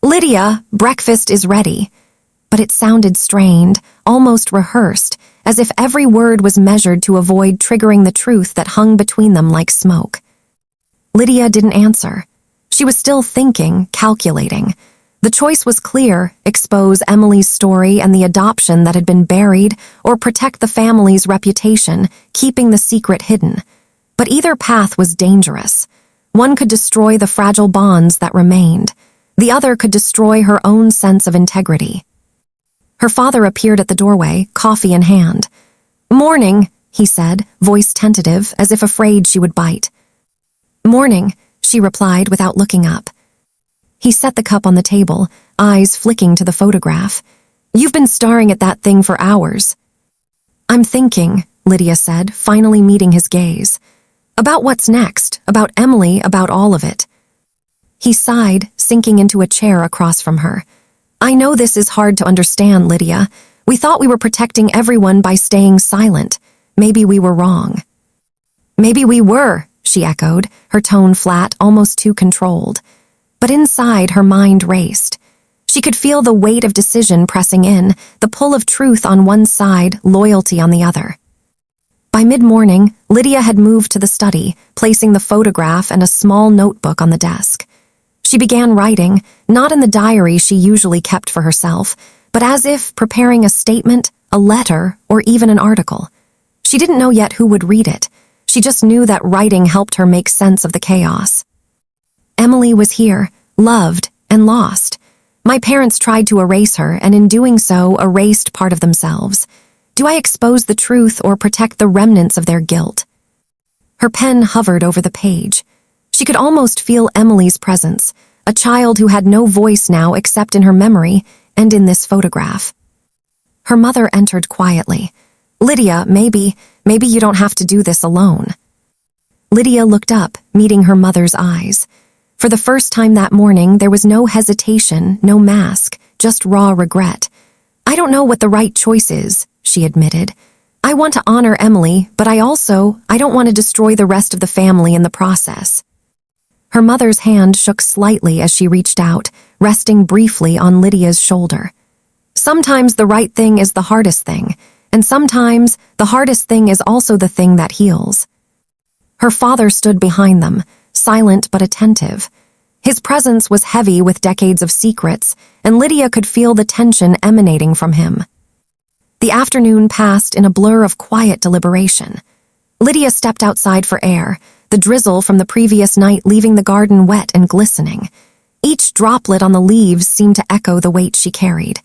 S1: Lydia, breakfast is ready. but it sounded strained, almost rehearsed, as if every word was measured to avoid triggering the truth that hung between them like smoke. Lydia didn't answer. She was still thinking, calculating. The choice was clear: expose Emily's story and the adoption that had been buried, or protect the family's reputation, keeping the secret hidden. But either path was dangerous. One could destroy the fragile bonds that remained. The other could destroy her own sense of integrity. Her father appeared at the doorway, coffee in hand. "Morning," he said, voice tentative, as if afraid she would bite. "Morning," she replied without looking up. He set the cup on the table, eyes flicking to the photograph. "You've been staring at that thing for hours." "I'm thinking," Lydia said, finally meeting his gaze. "About what's next, about Emily, about all of it." He sighed, sinking into a chair across from her. "I know this is hard to understand, Lydia. We thought we were protecting everyone by staying silent. Maybe we were wrong." "Maybe we were," she echoed, her tone flat, almost too controlled. But inside, her mind raced. She could feel the weight of decision pressing in, the pull of truth on one side, loyalty on the other. By mid-morning, Lydia had moved to the study, placing the photograph and a small notebook on the desk. She began writing, not in the diary she usually kept for herself, but as if preparing a statement, a letter, or even an article. She didn't know yet who would read it. She just knew that writing helped her make sense of the chaos. Emily was here, loved and lost. My parents tried to erase her, and in doing so, erased part of themselves. Do I expose the truth or protect the remnants of their guilt? Her pen hovered over the page. She could almost feel Emily's presence, a child who had no voice now except in her memory and in this photograph. Her mother entered quietly. "Lydia, maybe you don't have to do this alone." Lydia looked up, meeting her mother's eyes. For the first time that morning, there was no hesitation, no mask, just raw regret. "I don't know what the right choice is," she admitted. "I want to honor Emily, but I don't want to destroy the rest of the family in the process." Her mother's hand shook slightly as she reached out, resting briefly on Lydia's shoulder. "Sometimes the right thing is the hardest thing, and sometimes the hardest thing is also the thing that heals." Her father stood behind them, silent but attentive. His presence was heavy with decades of secrets, and Lydia could feel the tension emanating from him. The afternoon passed in a blur of quiet deliberation. Lydia stepped outside for air, the drizzle from the previous night leaving the garden wet and glistening. Each droplet on the leaves seemed to echo the weight she carried.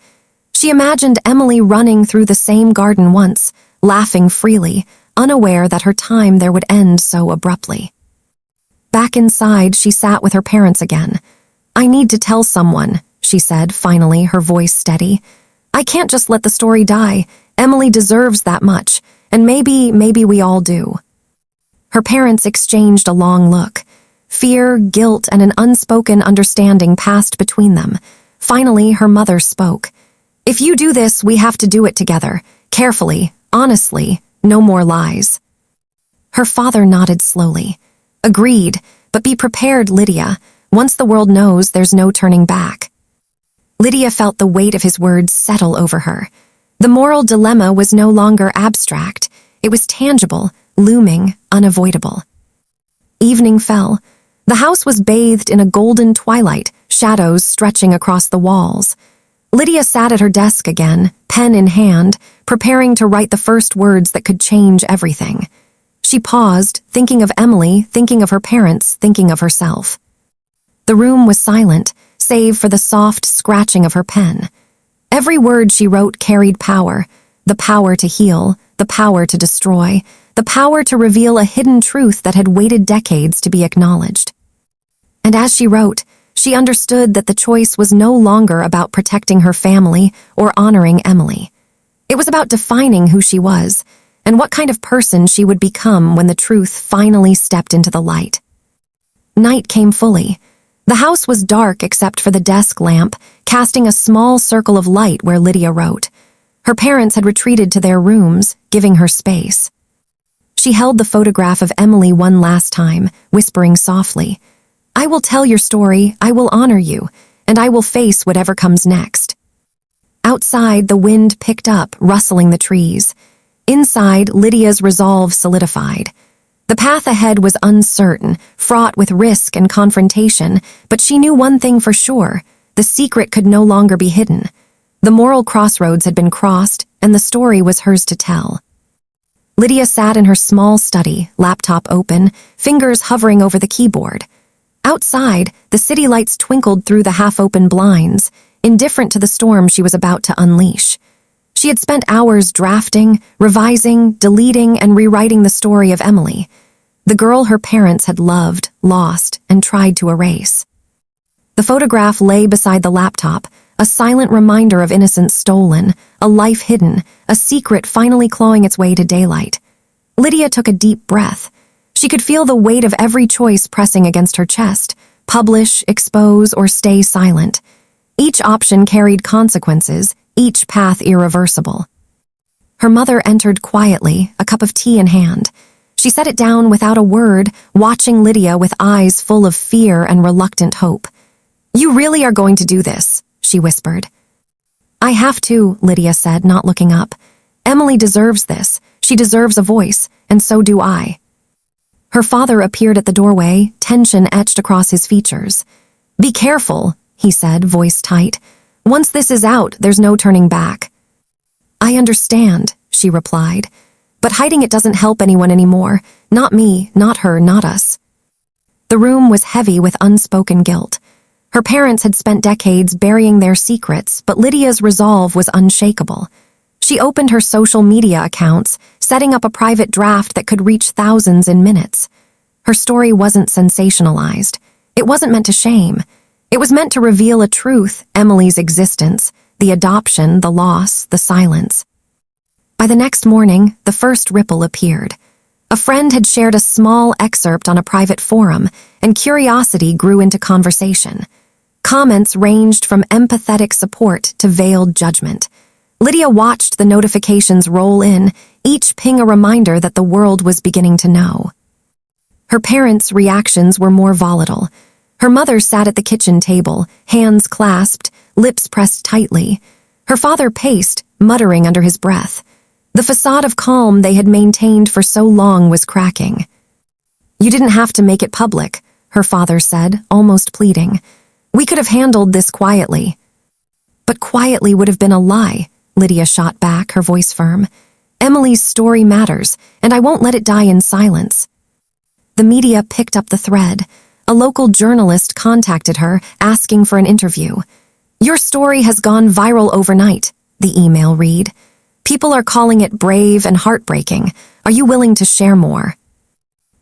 S1: She imagined Emily running through the same garden once, laughing freely, unaware that her time there would end so abruptly. Back inside, she sat with her parents again. "I need to tell someone," she said, finally, her voice steady. "I can't just let the story die. Emily deserves that much, and maybe we all do." Her parents exchanged a long look. Fear, guilt, and an unspoken understanding passed between them. Finally, her mother spoke. "If you do this, we have to do it together. Carefully, honestly, no more lies." Her father nodded slowly. "Agreed, but be prepared, Lydia. Once the world knows, there's no turning back." Lydia felt the weight of his words settle over her. The moral dilemma was no longer abstract. It was tangible, looming, unavoidable. Evening fell. The house was bathed in a golden twilight, shadows stretching across the walls. Lydia sat at her desk again, pen in hand, preparing to write the first words that could change everything. She paused, thinking of Emily, thinking of her parents, thinking of herself. The room was silent, save for the soft scratching of her pen. Every word she wrote carried power, the power to heal, the power to destroy, the power to reveal a hidden truth that had waited decades to be acknowledged. And as she wrote, she understood that the choice was no longer about protecting her family or honoring Emily. It was about defining who she was and what kind of person she would become when the truth finally stepped into the light. Night came fully. The house was dark except for the desk lamp, casting a small circle of light where Lydia wrote. Her parents had retreated to their rooms, giving her space. She held the photograph of Emily one last time, whispering softly, "I will tell your story, I will honor you, and I will face whatever comes next." Outside, the wind picked up, rustling the trees. Inside, Lydia's resolve solidified. The path ahead was uncertain, fraught with risk and confrontation, but she knew one thing for sure: the secret could no longer be hidden. The moral crossroads had been crossed, and the story was hers to tell. Lydia sat in her small study, laptop open, fingers hovering over the keyboard. Outside, the city lights twinkled through the half-open blinds, indifferent to the storm she was about to unleash. She had spent hours drafting, revising, deleting, and rewriting the story of Emily, the girl her parents had loved, lost, and tried to erase. The photograph lay beside the laptop, a silent reminder of innocence stolen, a life hidden, a secret finally clawing its way to daylight. Lydia took a deep breath. She could feel the weight of every choice pressing against her chest: publish, expose, or stay silent. Each option carried consequences, each path irreversible. Her mother entered quietly, a cup of tea in hand. She set it down without a word, watching Lydia with eyes full of fear and reluctant hope. "You really are going to do this," she whispered. "I have to," Lydia said, not looking up. "Emily deserves this. She deserves a voice, and so do I." Her father appeared at the doorway, tension etched across his features. "Be careful," he said, voice tight. "Once this is out, there's no turning back." "I understand," she replied. "But hiding it doesn't help anyone anymore. Not me, not her, not us." The room was heavy with unspoken guilt. Her parents had spent decades burying their secrets, but Lydia's resolve was unshakable. She opened her social media accounts, setting up a private draft that could reach thousands in minutes. Her story wasn't sensationalized. It wasn't meant to shame. It was meant to reveal a truth: Emily's existence, the adoption, the loss, the silence. By the next morning, the first ripple appeared. A friend had shared a small excerpt on a private forum, and curiosity grew into conversation. Comments ranged from empathetic support to veiled judgment. Lydia watched the notifications roll in, each ping a reminder that the world was beginning to know. Her parents' reactions were more volatile. Her mother sat at the kitchen table, hands clasped, lips pressed tightly. Her father paced, muttering under his breath. The facade of calm they had maintained for so long was cracking. "You didn't have to make it public," her father said, almost pleading. "We could have handled this quietly." "But quietly would have been a lie," Lydia shot back, her voice firm. "Emily's story matters, and I won't let it die in silence." The media picked up the thread. A local journalist contacted her, asking for an interview. "Your story has gone viral overnight," the email read. "People are calling it brave and heartbreaking. Are you willing to share more?"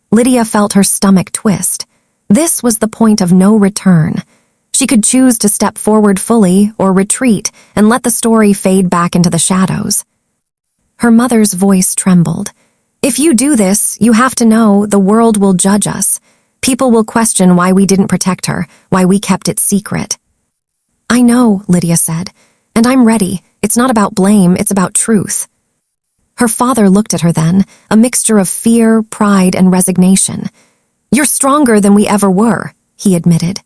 S1: Lydia felt her stomach twist. This was the point of no return. She could choose to step forward fully or retreat and let the story fade back into the shadows. Her mother's voice trembled. "If you do this, you have to know the world will judge us. People will question why we didn't protect her, why we kept it secret." "I know," Lydia said, "and I'm ready. It's not about blame, it's about truth." Her father looked at her then, a mixture of fear, pride, and resignation. "You're stronger than we ever were," he admitted.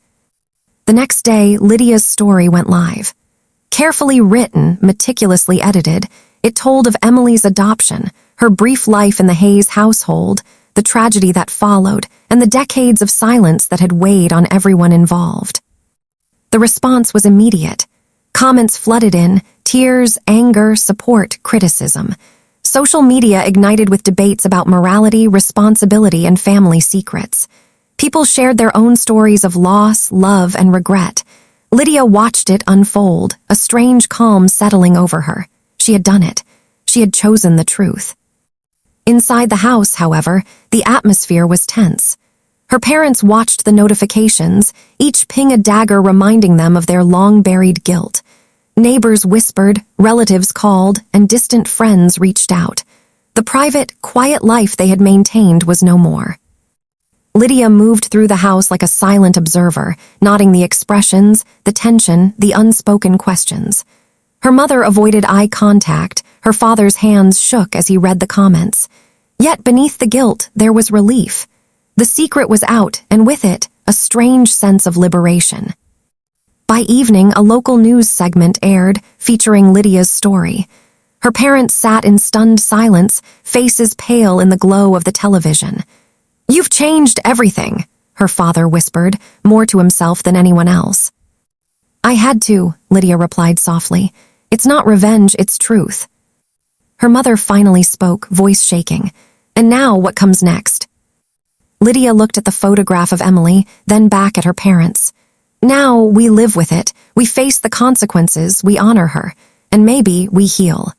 S1: The next day, Lydia's story went live. Carefully written, meticulously edited, it told of Emily's adoption, her brief life in the Hayes household, the tragedy that followed, and the decades of silence that had weighed on everyone involved. The response was immediate. Comments flooded in: tears, anger, support, criticism. Social media ignited with debates about morality, responsibility, and family secrets. People shared their own stories of loss, love, and regret. Lydia watched it unfold, a strange calm settling over her. She had done it. She had chosen the truth. Inside the house, however, the atmosphere was tense. Her parents watched the notifications, each ping a dagger reminding them of their long-buried guilt. Neighbors whispered, relatives called, and distant friends reached out. The private, quiet life they had maintained was no more. Lydia moved through the house like a silent observer, noting the expressions, the tension, the unspoken questions. Her mother avoided eye contact, her father's hands shook as he read the comments. Yet beneath the guilt, there was relief. The secret was out, and with it, a strange sense of liberation. By evening, a local news segment aired, featuring Lydia's story. Her parents sat in stunned silence, faces pale in the glow of the television. "You've changed everything," her father whispered, more to himself than anyone else. "I had to," Lydia replied softly. "It's not revenge, it's truth." Her mother finally spoke, voice shaking. "And now, what comes next?" Lydia looked at the photograph of Emily, then back at her parents. "Now, we live with it, we face the consequences, we honor her, and maybe we heal."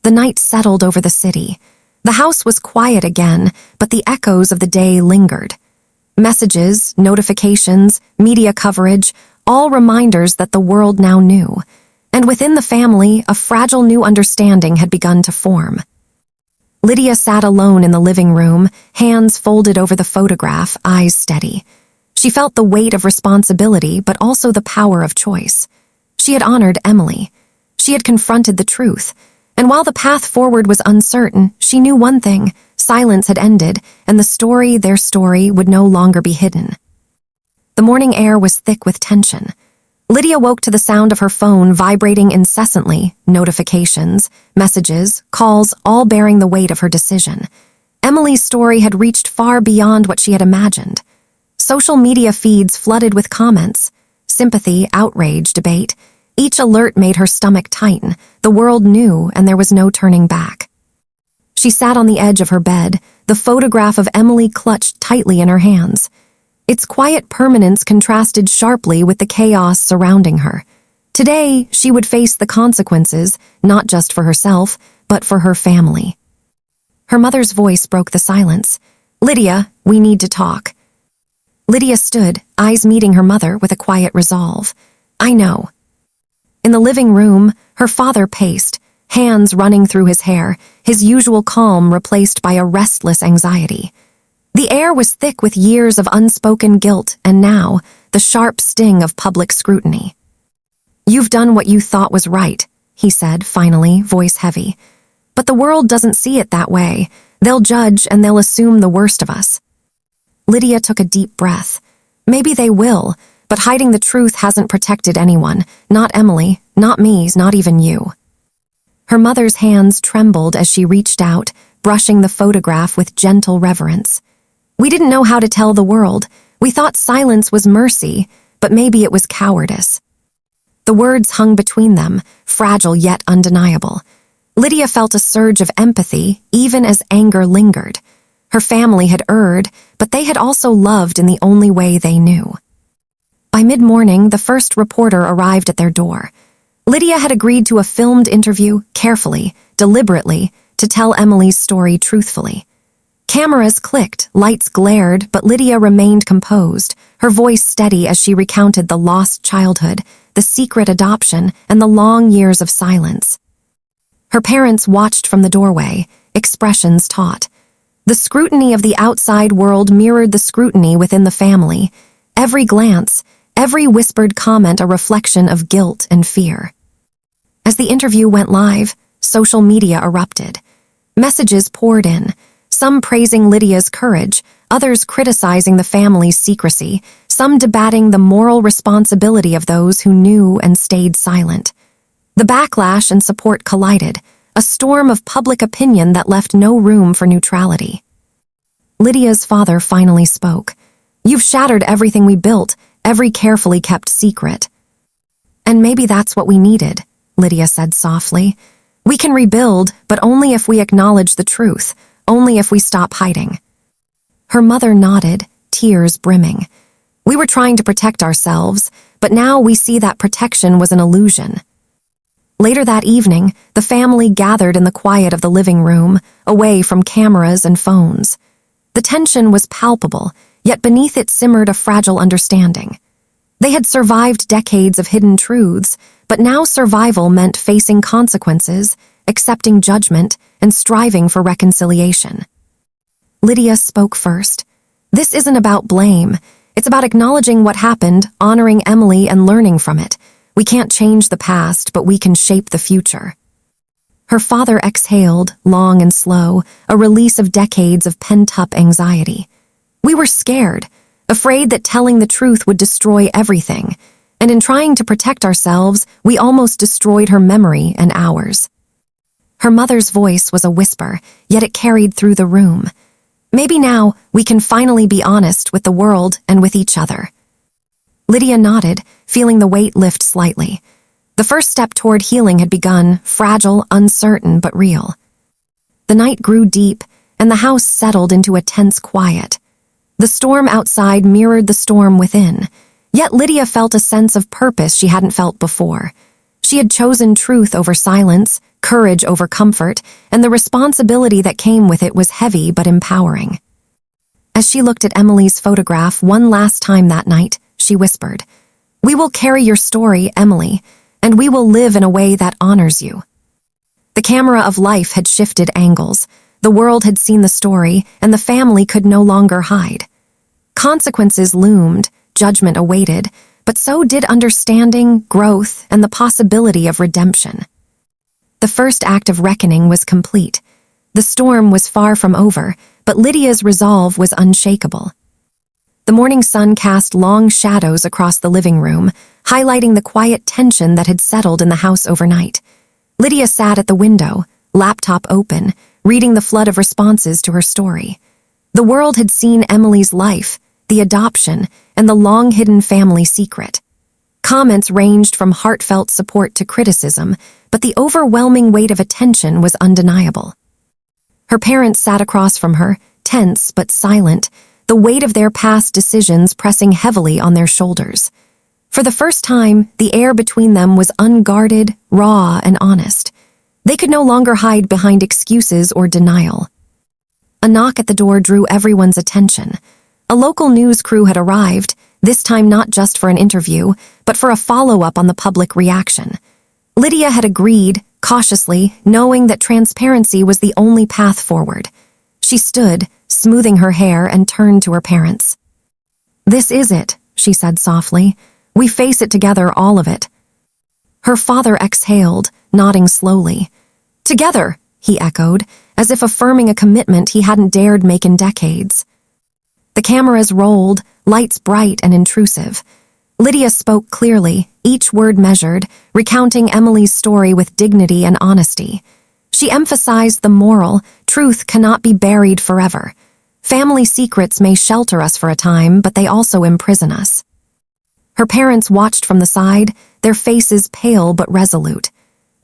S1: The night settled over the city. The house was quiet again, but the echoes of the day lingered. Messages, notifications, media coverage, all reminders that the world now knew. And within the family, a fragile new understanding had begun to form. Lydia sat alone in the living room, hands folded over the photograph, eyes steady. She felt the weight of responsibility, but also the power of choice. She had honored Emily. She had confronted the truth. And while the path forward was uncertain, she knew one thing: silence had ended, and the story, their story, would no longer be hidden. The morning air was thick with tension. Lydia woke to the sound of her phone vibrating incessantly, notifications, messages, calls, all bearing the weight of her decision. Emily's story had reached far beyond what she had imagined. Social media feeds flooded with comments, sympathy, outrage, debate. Each alert made her stomach tighten. The world knew, and there was no turning back. She sat on the edge of her bed, the photograph of Emily clutched tightly in her hands. Its quiet permanence contrasted sharply with the chaos surrounding her. Today, she would face the consequences, not just for herself, but for her family. Her mother's voice broke the silence. "Lydia, we need to talk." Lydia stood, eyes meeting her mother with a quiet resolve. "I know." In the living room, her father paced, hands running through his hair, his usual calm replaced by a restless anxiety. The air was thick with years of unspoken guilt, and now, the sharp sting of public scrutiny. "You've done what you thought was right," he said, finally, voice heavy. "But the world doesn't see it that way. They'll judge and they'll assume the worst of us." Lydia took a deep breath. Maybe they will, but hiding the truth hasn't protected anyone. Not Emily, not me, not even you. Her mother's hands trembled as she reached out, brushing the photograph with gentle reverence. "We didn't know how to tell the world. We thought silence was mercy, but maybe it was cowardice." The words hung between them, fragile yet undeniable. Lydia felt a surge of empathy, even as anger lingered. Her family had erred, but they had also loved in the only way they knew. By mid-morning, the first reporter arrived at their door. Lydia had agreed to a filmed interview, carefully, deliberately, to tell Emily's story truthfully. Cameras clicked, lights glared, but Lydia remained composed, her voice steady as she recounted the lost childhood, the secret adoption, and the long years of silence. Her parents watched from the doorway, expressions taut. The scrutiny of the outside world mirrored the scrutiny within the family. Every glance, every whispered comment a reflection of guilt and fear. As the interview went live, social media erupted. Messages poured in, some praising Lydia's courage, others criticizing the family's secrecy, some debating the moral responsibility of those who knew and stayed silent. The backlash and support collided, a storm of public opinion that left no room for neutrality. Lydia's father finally spoke. "You've shattered everything we built, every carefully kept secret." "And maybe that's what we needed," Lydia said softly. "We can rebuild, but only if we acknowledge the truth, only if we stop hiding." Her mother nodded, tears brimming. "We were trying to protect ourselves, but now we see that protection was an illusion." Later that evening, the family gathered in the quiet of the living room, away from cameras and phones. The tension was palpable, yet beneath it simmered a fragile understanding. They had survived decades of hidden truths, but now survival meant facing consequences, accepting judgment, and striving for reconciliation. Lydia spoke first. "This isn't about blame. It's about acknowledging what happened, honoring Emily, and learning from it. We can't change the past, but we can shape the future." Her father exhaled, long and slow, a release of decades of pent-up anxiety. "We were scared, afraid that telling the truth would destroy everything. and in trying to protect ourselves, we almost destroyed her memory and ours. Her mother's voice was a whisper, yet it carried through the room. Maybe now we can finally be honest with the world and with each other. Lydia nodded, feeling the weight lift slightly. The first step toward healing had begun, fragile, uncertain, but real. The night grew deep, and the house settled into a tense quiet. The storm outside mirrored the storm within, yet Lydia felt a sense of purpose she hadn't felt before. She had chosen truth over silence, courage over comfort, and the responsibility that came with it was heavy but empowering. As she looked at Emily's photograph one last time that night, she whispered, "We will carry your story, Emily, and we will live in a way that honors you." The camera of life had shifted angles. The world had seen the story, and the family could no longer hide. Consequences loomed, judgment awaited, but so did understanding, growth, and the possibility of redemption. The first act of reckoning was complete. The storm was far from over, but Lydia's resolve was unshakable. The morning sun cast long shadows across the living room, highlighting the quiet tension that had settled in the house overnight. Lydia sat at the window, laptop open, reading the flood of responses to her story. The world had seen Emily's life, the adoption, and the long-hidden family secret. Comments ranged from heartfelt support to criticism, but the overwhelming weight of attention was undeniable. Her parents sat across from her, tense but silent, the weight of their past decisions pressing heavily on their shoulders. For the first time, the air between them was unguarded, raw, and honest. They could no longer hide behind excuses or denial. A knock at the door drew everyone's attention. A local news crew had arrived, this time not just for an interview, but for a follow-up on the public reaction. Lydia had agreed, cautiously, knowing that transparency was the only path forward. She stood, smoothing her hair, and turned to her parents. "This is it," she said softly. "We face it together, all of it." Her father exhaled, nodding slowly. "Together," he echoed, as if affirming a commitment he hadn't dared make in decades. The cameras rolled, lights bright and intrusive. Lydia spoke clearly, each word measured, recounting Emily's story with dignity and honesty. She emphasized the moral, truth cannot be buried forever. Family secrets may shelter us for a time, but they also imprison us. Her parents watched from the side, their faces pale but resolute.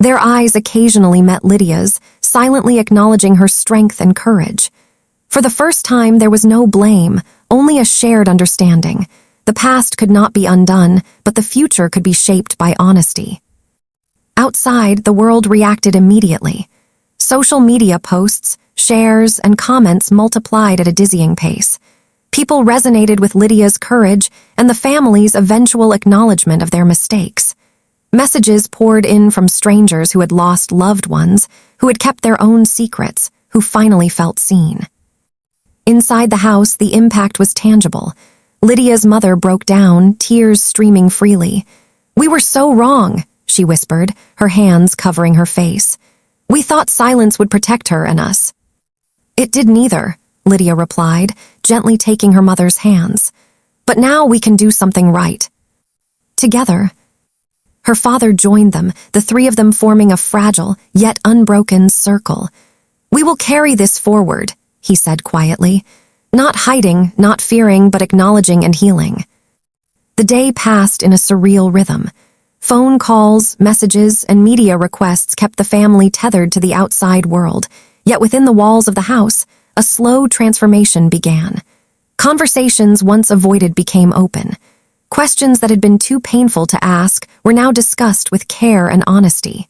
S1: Their eyes occasionally met Lydia's, silently acknowledging her strength and courage. For the first time, there was no blame, only a shared understanding. The past could not be undone, but the future could be shaped by honesty. Outside, the world reacted immediately. Social media posts, shares, and comments multiplied at a dizzying pace. People resonated with Lydia's courage and the family's eventual acknowledgement of their mistakes. Messages poured in from strangers who had lost loved ones, who had kept their own secrets, who finally felt seen. Inside the house, the impact was tangible. Lydia's mother broke down, tears streaming freely. "We were so wrong," she whispered, her hands covering her face. "We thought silence would protect her and us." "It did neither," Lydia replied, gently taking her mother's hands. "But now we can do something right." Together. Her father joined them, the three of them forming a fragile, yet unbroken circle. "We will carry this forward," he said quietly. Not hiding, not fearing, but acknowledging and healing. The day passed in a surreal rhythm. Phone calls, messages, and media requests kept the family tethered to the outside world, yet within the walls of the house, a slow transformation began. Conversations once avoided became open. Questions that had been too painful to ask were now discussed with care and honesty.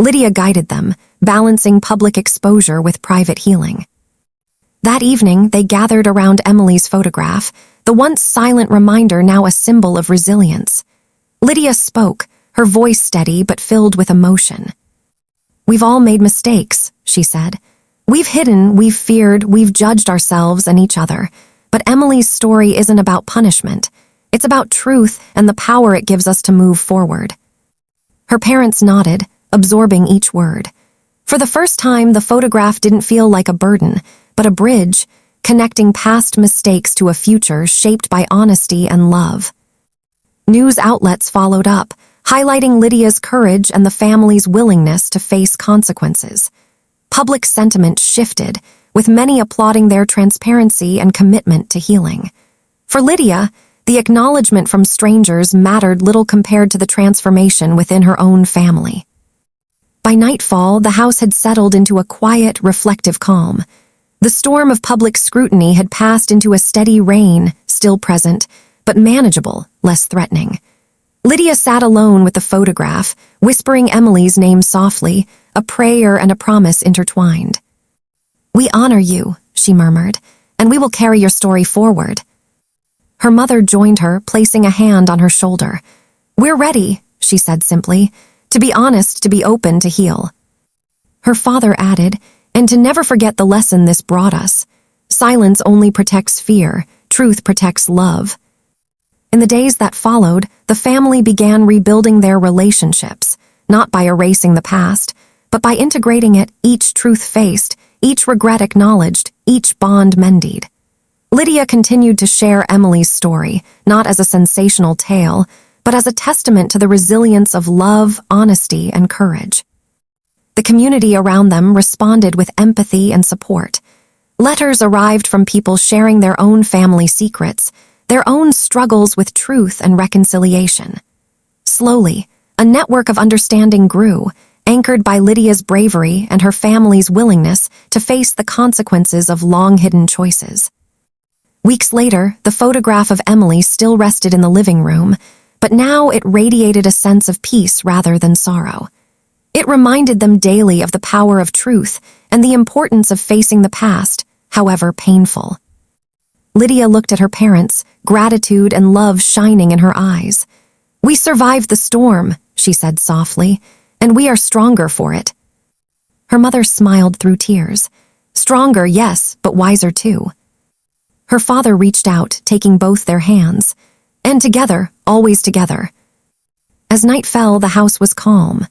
S1: Lydia guided them, balancing public exposure with private healing. That evening, they gathered around Emily's photograph, the once silent reminder now a symbol of resilience. Lydia spoke, her voice steady but filled with emotion. "We've all made mistakes," she said. "We've hidden, we've feared, we've judged ourselves and each other. But Emily's story isn't about punishment. It's about truth and the power it gives us to move forward." Her parents nodded, absorbing each word. For the first time, the photograph didn't feel like a burden, but a bridge, connecting past mistakes to a future shaped by honesty and love. News outlets followed up, highlighting Lydia's courage and the family's willingness to face consequences. Public sentiment shifted, with many applauding their transparency and commitment to healing. For Lydia, the acknowledgement from strangers mattered little compared to the transformation within her own family. By nightfall, the house had settled into a quiet, reflective calm. The storm of public scrutiny had passed into a steady rain, still present, but manageable, less threatening. Lydia sat alone with the photograph, whispering Emily's name softly, a prayer and a promise intertwined. "We honor you," she murmured, "and we will carry your story forward." Her mother joined her, placing a hand on her shoulder. "We're ready," she said simply, "to be honest, to be open, to heal." Her father added, "And to never forget the lesson this brought us. Silence only protects fear, truth protects love." In the days that followed, the family began rebuilding their relationships, not by erasing the past, but by integrating it, each truth faced, each regret acknowledged, each bond mended. Lydia continued to share Emily's story, not as a sensational tale, but as a testament to the resilience of love, honesty, and courage. The community around them responded with empathy and support. Letters arrived from people sharing their own family secrets, their own struggles with truth and reconciliation. Slowly, a network of understanding grew, anchored by Lydia's bravery and her family's willingness to face the consequences of long-hidden choices. Weeks later, the photograph of Emily still rested in the living room, but now it radiated a sense of peace rather than sorrow. It reminded them daily of the power of truth and the importance of facing the past, however painful. Lydia looked at her parents, gratitude and love shining in her eyes. "We survived the storm," she said softly, "and we are stronger for it." Her mother smiled through tears. Stronger, yes, but wiser too. Her father reached out, taking both their hands. And together, always together. As night fell, the house was calm.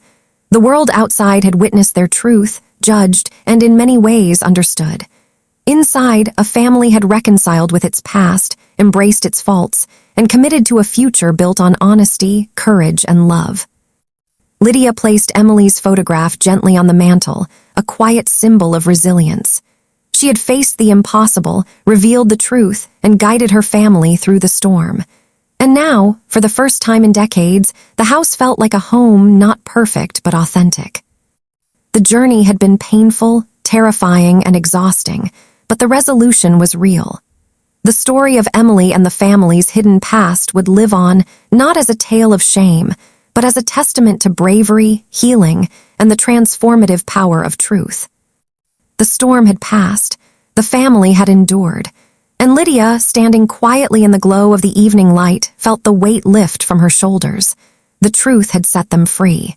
S1: The world outside had witnessed their truth, judged, and in many ways understood. Inside, a family had reconciled with its past, embraced its faults, and committed to a future built on honesty, courage, and love. Lydia placed Emily's photograph gently on the mantel, a quiet symbol of resilience. She had faced the impossible, revealed the truth, and guided her family through the storm. And now, for the first time in decades, the house felt like a home not perfect but authentic. The journey had been painful, terrifying, and exhausting, but the resolution was real. The story of Emily and the family's hidden past would live on, not as a tale of shame, but as a testament to bravery, healing, and the transformative power of truth. The storm had passed, the family had endured, and Lydia, standing quietly in the glow of the evening light, felt the weight lift from her shoulders. The truth had set them free.